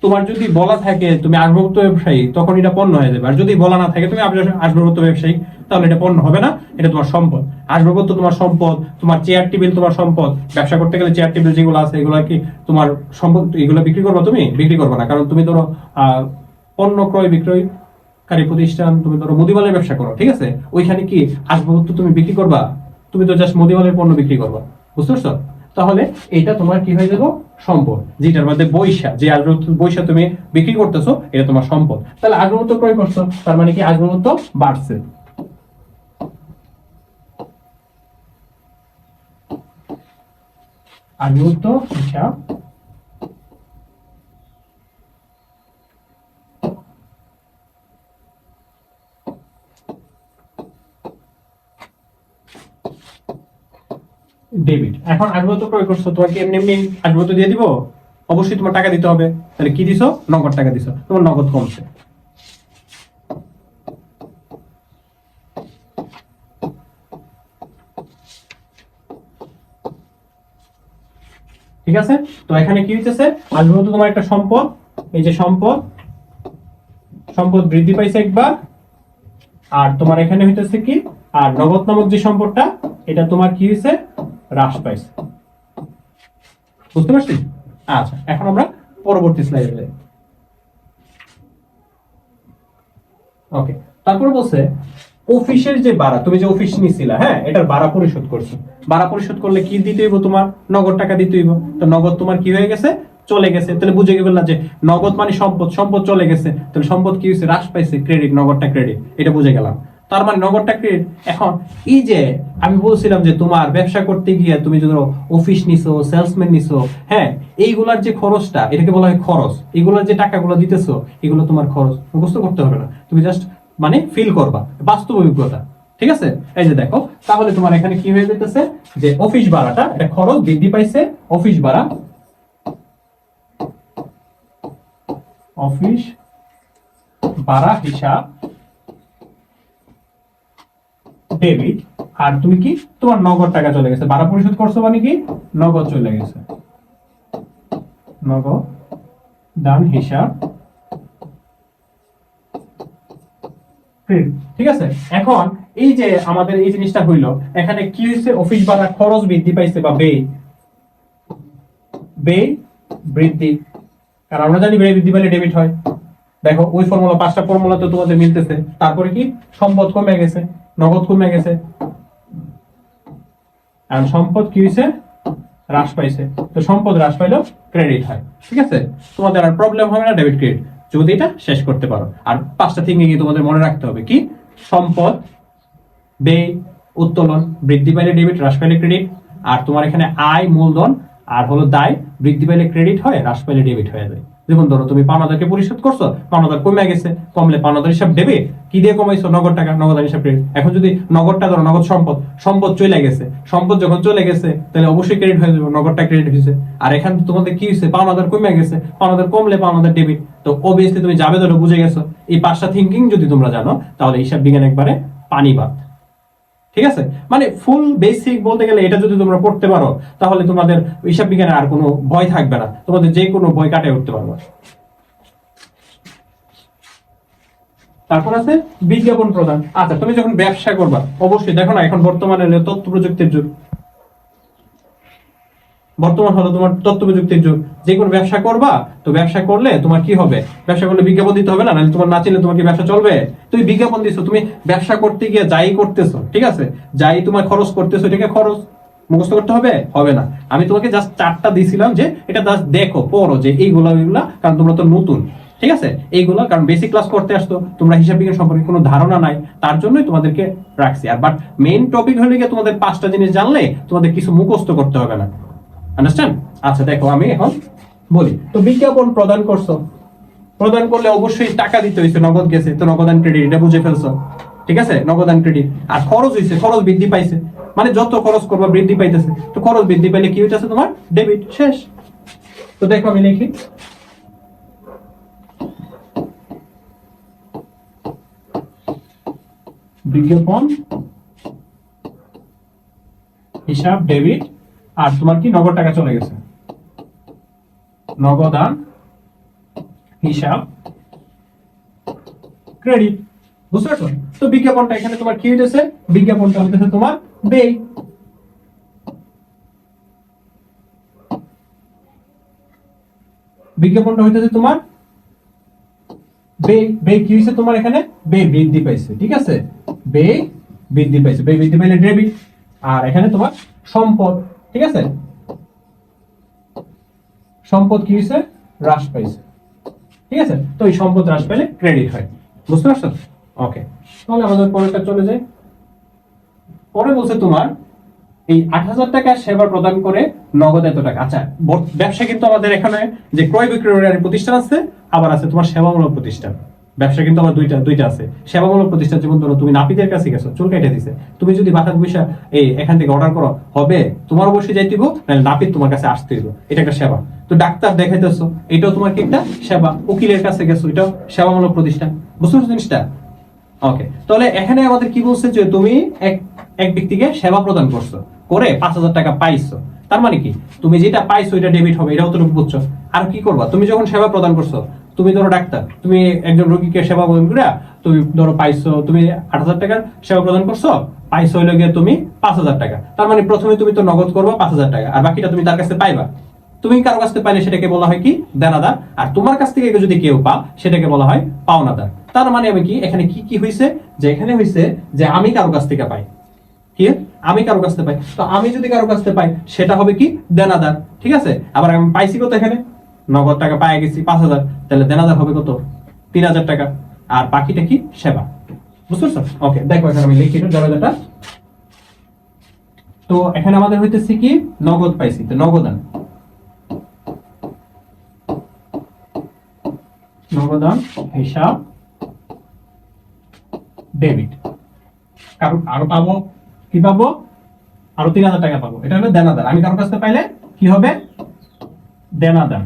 তোমার যদি বলা থাকে তুমি আসবাবপত্র ব্যবসায়ী, তখন এটা পণ্য হয়ে যাবে। আর যদি বলা না থাকে তুমি আসবাবপত্র ব্যবসায়ী, তাহলে এটা পণ্য হবে না, এটা তোমার সম্পদ। আসবাবপত্র তোমার সম্পদ, তোমার চেয়ার টেবিল তোমার সম্পদ। ব্যবসা করতে গেলে চেয়ার টেবিল যেগুলো আছে এগুলো কি তোমার সম্পদ? এগুলো বিক্রি করবা? তুমি বিক্রি করবে না, কারণ তুমি ধরো পণ্য ক্রয় বিক্রয়কারী প্রতিষ্ঠান, তুমি ধরো মুদিমালের ব্যবসা করো। ঠিক আছে, ওইখানে কি আসবাবপত্র তুমি বিক্রি করবা? তুমি তো জাস্ট মুদিমালের পণ্য বিক্রি করবা। বুঝতে পারছো? তাহলে এটা তোমার কি হয়ে যাবে? সম্পদ। যেটার মধ্যে যে আসবাবপত্র তুমি বিক্রি করতেছো, এটা তোমার সম্পদ। তাহলে আসবাবপত্র ক্রয় করছো, তার মানে কি আসবাবপত্র বাড়ছে। আসবাবপত্র হিসাব ডেবিট। এখন আসবাবপত্র ক্রয় করছো, তোমাকে এমনি এমনি আসবাবপত্র দিয়ে দিব? অবশ্যই তোমার টাকা দিতে হবে। তাহলে কি দিছো? নগদ টাকা দিছো, তোমার নগদ কমছে। ঠিক আছে, তো এখানে কি হইতেছে? আসবাবপত্র তোমার একটা সম্পদ, এই যে সম্পদ বৃদ্ধি পাইছে একবার, আর তোমার এখানে হইতেছে কি? আর নগদ নামক যে সম্পদটা, এটা তোমার কি হয়েছে? হ্রাস পাইছে। বুঝতে পারছি? আচ্ছা, এখন আমরা পরবর্তী স্লাইডে যাই। ওকে, তারপর বলছে অফিসের যে ভাড়া, তুমি যে অফিস নিছিলা, হ্যাঁ, এটার ভাড়া পরিশোধ করছো। ভাড়া পরিশোধ করলে কি দিতে হইব? তোমার নগদ টাকা দিতে হইব। তো নগদ তোমার কি হয়ে গেছে? চলে গেছে। তাহলে বুঝে গেল না যে নগদ মানে সম্পদ চলে গেছে। তাহলে সম্পদ কি হয়েছে? হ্রাস পাইছে, ক্রেডিট, নগদটা ক্রেডিট। এটা বুঝে গেলাম। তার মানে নগদটা ক্রেডিট। এখন এই যে আমি বলছিলাম যে তোমার ব্যবসা করতে গিয়ে তুমি যদি অফিস নিছো, সেলসম্যান নিছো, হ্যাঁ, এইগুলার যে খরচটা, এটাকে বলা হয় খরচ। এগুলোর যে টাকাগুলো দিতেছো, এগুলো তোমার খরচ। মুখস্থ করতে হবে না, তুমি জাস্ট মানে ফিল করবা, বাস্তব অভিজ্ঞতা। ঠিক আছে, এই যে দেখো, তাহলে তোমার এখানে কি হয়ে যেতেছে? যে অফিস ভাড়াটা এটা খরচ বৃদ্ধি পাইছে। অফিস ভাড়া, অফিস ভাড়া হিসাব ডেবিট। আর তুমি কি? তোমার নগদ টাকা চলে গেছে। ভাড়া পরিশোধ করছো মানে কি? নগদ চলে গেছে। নগদান হিসাব ক্রেডিট। ঠিক আছে, এখন এই যে আমাদের এই জিনিসটা হইলো, এখানে কি হয়েছে, অফিস ভাড়া খরচ বৃদ্ধি পাইছে বা ব্যয় বৃদ্ধি, কারণ আমরা জানি ব্যয় বৃদ্ধি পেলে ডেবিট হয়। দেখো ওই ফর্মুলা, 5টা ফর্মুলা তো তোমাদের মিলতেছে। তারপরে কি, সম্পদ কমে গেছে, নগদ কমে গেছে, আর সম্পদ কি হয়েছে, হ্রাস পাইছে। তো সম্পদ হ্রাস পাইলেও ক্রেডিট হয়। ঠিক আছে, তোমাদের আর প্রবলেম হবে না ডেবিট ক্রেডিট, যদি এটা শেষ করতে পারো। আর 5টা থিঙ্কিং তোমাদের মনে রাখতে হবে, কি, সম্পদ, ব্যয়, উত্তোলন, বৃদ্ধি পাইলে ডেবিট, হ্রাস পাইলে ক্রেডিট। আর তোমার এখানে আয়, মূলধন আর হলো দায়, বৃদ্ধি পাইলে ক্রেডিট হয়, হ্রাস পাইলে ডেবিট হয়ে যায়। যেমন ধরো তুমি পাওনাদারকে পরিশোধ করছো, পাওনাদার কমে গেছে, কমলে পাওনাদার হিসাব ডেবে, কি দিয়ে কমাইছো, নগদ টাকা, নগদান হিসাব ক্রেডিট। এখন যদি নগদটা ধরো, নগদ সম্পদ চলে গেছে, সম্পদ যখন চলে গেছে তাহলে অবশ্যই ক্রেডিট হয়ে যাবে, নগদটা ক্রেডিট হয়েছে। আর এখানে তোমাদের কি হয়েছে, পাওনাদার কমে গেছে, পাওনাদার কমলে পাওনাদার ডেবিট। তো অবভিয়াসলি তুমি যাবে ধরো, বুঝে গেছো। এই 5টা থিঙ্কিং যদি তোমরা জানো, তাহলে হিসাব বিজ্ঞান একবারে পানিবাদ। ঠিক আছে, মানে ফুল বেসিক বলতে গেলে এটা যদি তোমরা পড়তে পারো, তাহলে তোমাদের হিসাব বিজ্ঞানে আর কোনো ভয় থাকবে না, তোমাদের যে কোনো ভয় কাটিয়ে উঠতে পারবে। তারপর আছে বিজ্ঞাপন প্রদান। আচ্ছা, তুমি যখন ব্যবসা করবা, অবশ্যই দেখো না, এখন বর্তমানে তথ্য প্রযুক্তির যুগ, বর্তমান হলো তোমার তথ্য প্রযুক্তির যুগ। যে কোনো ব্যবসা করবা, তো ব্যবসা করলে তোমার কি হবে, ব্যবসা করলে বিজ্ঞাপন দিতে হবে না, নাহলে তোমার না চিনলে তোমার কি ব্যবসা চলবে? তুমি বিজ্ঞাপন দিছো, তুমি ব্যবসা করতে গিয়ে যাই করতেছো, ঠিক আছে, যাই তোমার খরচ করতেছো, এটাকে খরচ মুখস্থ করতে হবে হবে না। আমি তোমাকে জাস্ট 4টা দিয়েছিলাম, যে এটা জাস্ট দেখো, পড়ো, যে এইগুলা, কারণ তোমরা তো নতুন, ঠিক আছে, এইগুলো কারণ বেসিক ক্লাস করতে আসতো, তোমরা হিসাব বিজ্ঞান সম্পর্কে কোনো ধারণা নাই, তার জন্যই তোমাদেরকে রাখছি। আর বাট মেইন টপিক হলে গিয়ে তোমাদের 5টা জিনিস জানলে তোমাদের কিছু মুখস্থ করতে হবে না। আন্ডারস্ট্যান্ড? আচ্ছা দেখো, আমি এখন বলি। তো বিজ্ঞাপন প্রদান করছো, প্রদান করলে অবশ্যই টাকা দিতে হয়েছে, নগদ গেছে, তো নগদান ক্রেডিট, এটা বুঝে ফেলছো। ঠিক আছে, নগদান ক্রেডিট। আর খরচ হয়েছে, খরচ বৃদ্ধি পাইছে, মানে যত খরচ করবা বৃদ্ধি পাইতেছে, তো খরচ বৃদ্ধি পাইলে কি হইতেছে, তোমার ডেবিট, শেষ। তো দেখো আমি লিখি, বিজ্ঞাপন হিসাব ডেবিট, আর তোমার কি, নগদ টাকা চলে গেছে, নগদান হিসাব ক্রেডিট। বুঝতে পারছো? তো বিজ্ঞাপনটা এখানে তোমার কি হইতেছে, বিজ্ঞাপনটা হইতেছে তোমার ব্যয়। বিজ্ঞাপনটা হইতেছে তোমার ব্যয়। ব্যয় কি হয়েছে তোমার এখানে, ব্যয় বৃদ্ধি পাইছে। ঠিক আছে, ব্যয় বৃদ্ধি পাইছে, ব্যয় বৃদ্ধি পাইলে ডেবিট। আর এখানে তোমার সম্পদ, ঠিক আছে, সম্পদ কি হয়েছে, হ্রাস পাইছে। ঠিক আছে, তো এই সম্পদ হ্রাস পেলে ক্রেডিট হয়। বুঝতে পারছো? ওকে, তাহলে আমাদের পরেরটা চলে যায়। পরে বলছে তোমার এই 8,000 টাকা সেবা প্রদান করে নগদ এত টাকা। আচ্ছা, ব্যবসা কিন্তু আমাদের এখানে যে ক্রয় বিক্রয়ের প্রতিষ্ঠান আছে, আবার আছে তোমার সেবামূলক প্রতিষ্ঠান। ব্যবসা কিন্তু আমার দুইটা আছে। সেবামূলক প্রতিষ্ঠান, যেমন ধরো তুমি নাপিতের কাছে গেছো, চুল কেটে দিছে, তুমি যদি বাসার পয়সা এখান থেকে অর্ডার করো, হবে তোমার অবশ্যই যাইতে হবে, নাহলে নাপিত তোমার কাছে আসতে হবে, এটা একটা সেবা। তো ডাক্তার দেখাইতেছো, এটাও তোমার কি একটা সেবা। উকিলের কাছে গেছো, এটাও সেবামূলক প্রতিষ্ঠান। বুঝতে পারছো জিনিসটা? ওকে, তাহলে এখানে আমাদের কি বলছে, যে তুমি এক ব্যক্তিকে সেবা প্রদান করছো, করে 5,000 টাকা পাইছো। তার মানে কি, তুমি যেটা পাইছো এটা ডেবিট হবে, এটাও তুমি বুঝছো। আর কি করবা, তুমি যখন সেবা প্রদান করছো, তুমি ধরো ডাক্তার, তুমি একজন রোগীকে সেবা প্রদান করে তুমি ধরো পাইছো, তুমি 8,000 টাকার সেবা প্রদান করছো, পাইছো হইলো গিয়ে তুমি 5,000 টাকা। তার মানে প্রথমে তুমি তো নগদ করবা 5,000 টাকা, আর বাকিটা তুমি তার কাছে পাইবা। তুমি কারো কাছ থেকে পাইলে সেটাকে বলা হয় কি, দেনাদার। আর তোমার কাছ থেকে যদি কেউ পা, সেটাকে বলা হয় পাওনাদার। তার মানে আমি কি, এখানে কি হইছে, যে এখানে হইছে যে আমি কারো কাছ থেকে পাই, কি, আমি কারো কাছ থেকে পাই। তো আমি যদি কারো কাছ থেকে পাই, সেটা হবে কি, দেনাদার। ঠিক আছে, আবার আমি পাইছি কত, এখানে নগদ টাকা পাই গেছি 5,000, তাহলে দেনাদার হবে কত, 3,000 টাকা। আর বাকিটা কি, সেবা। বুঝতে পারছো? ওকে, দেখো এখানে আমি লিখি জায়গাটা। তো এখানে আমাদের হইতেছে কি, নগদ পাইছি, তো নগদান, নগদান হিসাব ডেবিট। আরো পাবো, কি পাবো, আরো 3,000 টাকা পাবো, এটা হলো দেনাদার। আমি কারোর কাছ থেকে পাইলে কি হবে, দেনাদার,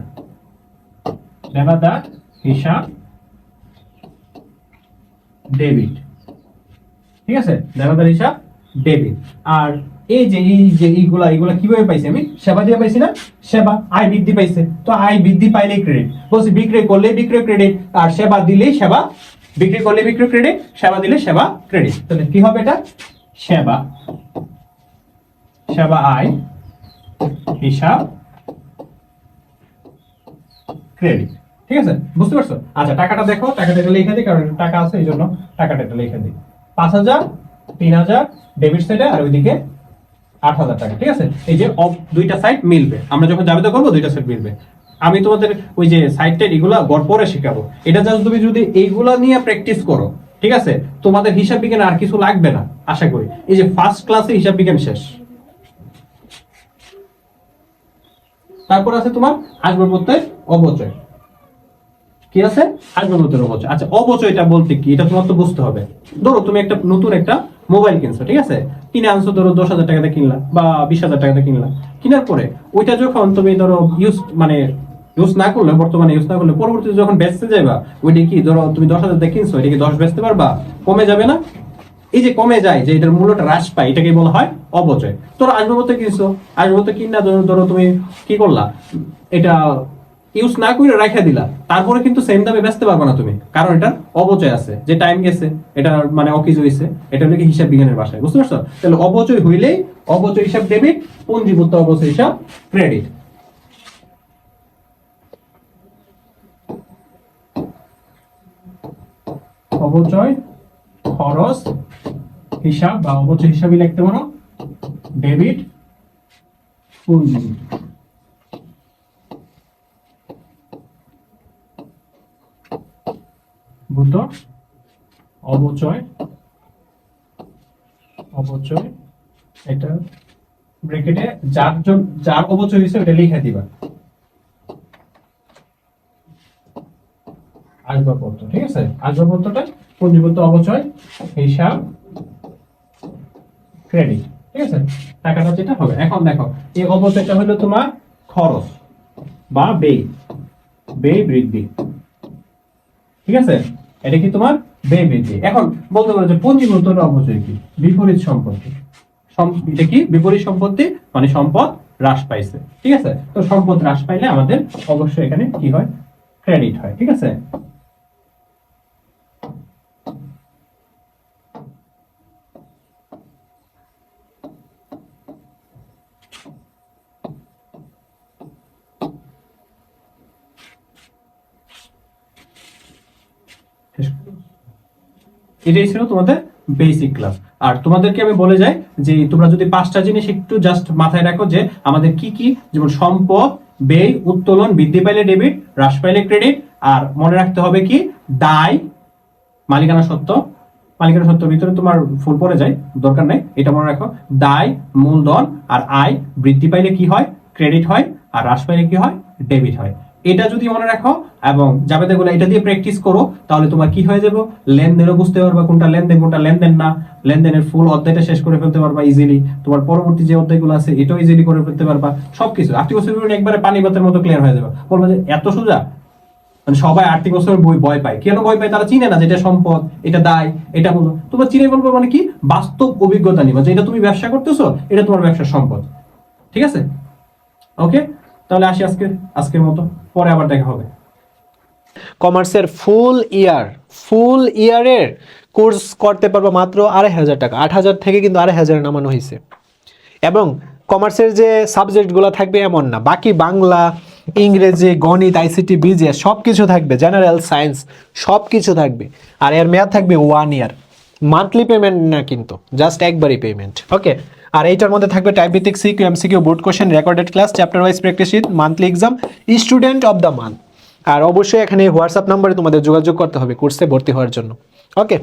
দেনাদার হিসাব ডেবিট। ঠিক আছে, দেনাদার হিসাব ডেবিট। আর এই যে এইগুলা কিভাবে পাইছি আমি? সেবা দিয়ে পাইছি না? সেবা আয় বৃদ্ধি পাইছে, তো আয় বৃদ্ধি পাইলেই ক্রেডিট। বলছি বিক্রয় করলে বিক্রয় ক্রেডিট, আর সেবা দিলেই সেবা, বিক্রি করলে বিক্রয় ক্রেডিট, সেবা দিলে সেবা ক্রেডিট। তাহলে কি হবে এটা? সেবা, সেবা আয়, হিসাব ক্রেডিট। ঠিক আছে, বুঝতে পারছো? আচ্ছা টাকাটা দেখো, টাকাটা এটা লিখে দিই, কারণ টাকা আছে এই জন্য টাকাটা এটা লিখে দিই। 5,000, 3,000 ডেবিট সাইডে, আর ওইদিকে 8,000 টাকা। ঠিক আছে, এই যে দুইটা সাইড মিলবে, আমরা যখন জাবেদা করবো দুইটা সাইড মিলবে। আমি তোমাদের ওই যে সাইডটা এগুলা গড় পরে শেখাবো, এটা জাস্ট তুমি যদি এইগুলা নিয়ে প্র্যাকটিস করো, ঠিক আছে, তোমাদের হিসাব বিজ্ঞান আর কিছু লাগবে না আশা করি। এই যে ফার্স্ট ক্লাসে হিসাব বিজ্ঞান শেষ। তারপর আছে তোমার আসবাব প্রত্যয় অবচয়। কি আছে? আসবাব প্রত্যয় অবচয়। আচ্ছা অবচয়টা বলতে কি, এটা তোমার তো বুঝতে হবে। ধরো তুমি একটা নতুন একটা মোবাইল কিনছো, ঠিক আছে, কিনে আনছো, ধরো 10,000 টাকাতে কিনলা বা 20,000 টাকাতে কিনলা। কেনার পরে ওইটা যখন তুমি ধরো ইউজ না করলে, বর্তমানে ইউজ না করলে, পরবর্তীতে যখন বেচতে যাইবা, ওইটা কি ধরো তুমি 10,000 টাকা কিনছো, এটা কি 10 বেচতে পারবা? কমে যাবে না? এই যে কমে যায়, যে এটার মূল্যটা হ্রাস পায়, এটাকে বলা হয় অবচয়। ধরো আসবাবপত্র কিনছো, আসবাবপত্র কিনা ধরো তুমি কি করলা, এটা ইউজ না করে রাখা দিলা, তারপরে কিন্তু সেম দামে বেচতে পারবে না তুমি, কারণ এটা অবচয় আছে, যে টাইম গেছে, এটা মানে অকিজ হইছে, এটা হলো কি হিসাব বিজ্ঞানের ভাষায়, বুঝতে পারছো? তাহলে অবচয় হইলেই অবচয় হিসাব ডেবিট, পুঞ্জীভূত অবচয় হিসাব ক্রেডিট। অবচয় খরচ হিসাব বা অবচয় হিসাবই লিখতে পারো, ডেবিট পুঞ্জীভূত। অবচয়, অবচয় এটা ব্র্যাকেটে যার অবচয় হয়েছে ওটা লিখে দিবা, আসবাবপত্র। ঠিক আছে, আসবাবপত্রটা পুঞ্জীভূত অবচয় হিসাব ক্রেডিট। ঠিক আছে, টাকাটা যেটা হবে। এখন দেখো এই অবচয়টা হলো তোমার খরচ বা ব্যয় বৃদ্ধি। ঠিক আছে, এটা কি তোমার ব্যয় বৃদ্ধি। এখন বলতে পারো যে পুঞ্জীভূত অবচয় কি? বিপরীত সম্পত্তি। এটা কি? বিপরীত সম্পত্তি, মানে সম্পদ হ্রাস পাইছে। ঠিক আছে, তো সম্পদ হ্রাস পাইলে আমাদের অবশ্যই এখানে কি হয়? ক্রেডিট হয়। ঠিক আছে, এটাই ছিল তোমাদের বেসিক ক্লাস। আর তোমাদেরকে আমি বলে যাই যে তোমরা যদি 5টা জিনিস একটু জাস্ট মাথায় রাখো, যে আমাদের কি কি, যেমন সম্পদ, ব্যয়, উত্তোলন, বৃদ্ধি পাইলে ডেবিট, হ্রাস পাইলে ক্রেডিট। আর মনে রাখতে হবে কি, দায়, মালিকানা সত্ত্ব, মালিকানা সত্ত্বের ভিতরে তোমার ফুল পড়ে যায়, দরকার নাই, এটা মনে রাখো। দায়, মূলধন আর আয় বৃদ্ধি পাইলে কি হয়? ক্রেডিট হয়। আর হ্রাস পাইলে কি হয়? ডেবিট হয়। এটা যদি মনে রাখো এবং জাবেদাগুলো এটা দিয়ে প্র্যাকটিস করো, তাহলে তোমার কি হয়ে যাবে? লেনদেনও বুঝতে পারবা, কোনটা লেনদেন কোনটা লেনদেন না। লেনদেনের ফুল অধ্যায়টা শেষ করে ফেলতে পারবা ইজিলি। তোমার পরবর্তী যে অধ্যায়গুলো আছে এটাও ইজিলি করে ফেলতে পারবা। সবকিছু আর্থিক বছর একবারে পানি ভাতের মতো ক্লিয়ার হয়ে যাবে। বলবা যে এত সোজা? মানে সবাই আর্থিক বছরের বই ভয় পায়। কেন ভয় পায়? তারা চিনে না যে এটা সম্পদ, এটা দায়, এটা বলো। তোমরা চিনে বলবো মানে কি? বাস্তব অভিজ্ঞতা নিবা, যে এটা তুমি ব্যবসা করতেছো, এটা তোমার ব্যবসার সম্পদ। ঠিক আছে, ওকে, তাহলে আসি আজকের মতো, পরে আবার দেখা হবে। কমার্সের ফুল ইয়ারের কোর্স করতে পারবো মাত্র 2,500 টাকা। 8,000 থেকে কিন্তু 2,500 নামানো হয়েছে। এবং কমার্সের যে সাবজেক্টগুলো থাকবে এমন না, বাকি বাংলা, ইংরেজি, গণিত, আইসিটি, বিজিএস সব কিছু থাকবে, জেনারেল সায়েন্স সব কিছু থাকবে। আর এর মেয়াদ থাকবে 1 ইয়ার। মান্থলি পেমেন্ট না কিন্তু, জাস্ট একবারই পেমেন্ট। ওকে, আর এইটার মধ্যে থাকবে টাইপ ভিত্তিক CQ, MCQ, board question, recorded class, chapter wise practice sheet, monthly exam, student of the month. আর অবশ্যই এখানে হোয়াটসঅ্যাপ নম্বরে তোমাদের যোগাযোগ করতে হবে কোর্সে ভর্তি হওয়ার জন্য। ওকে।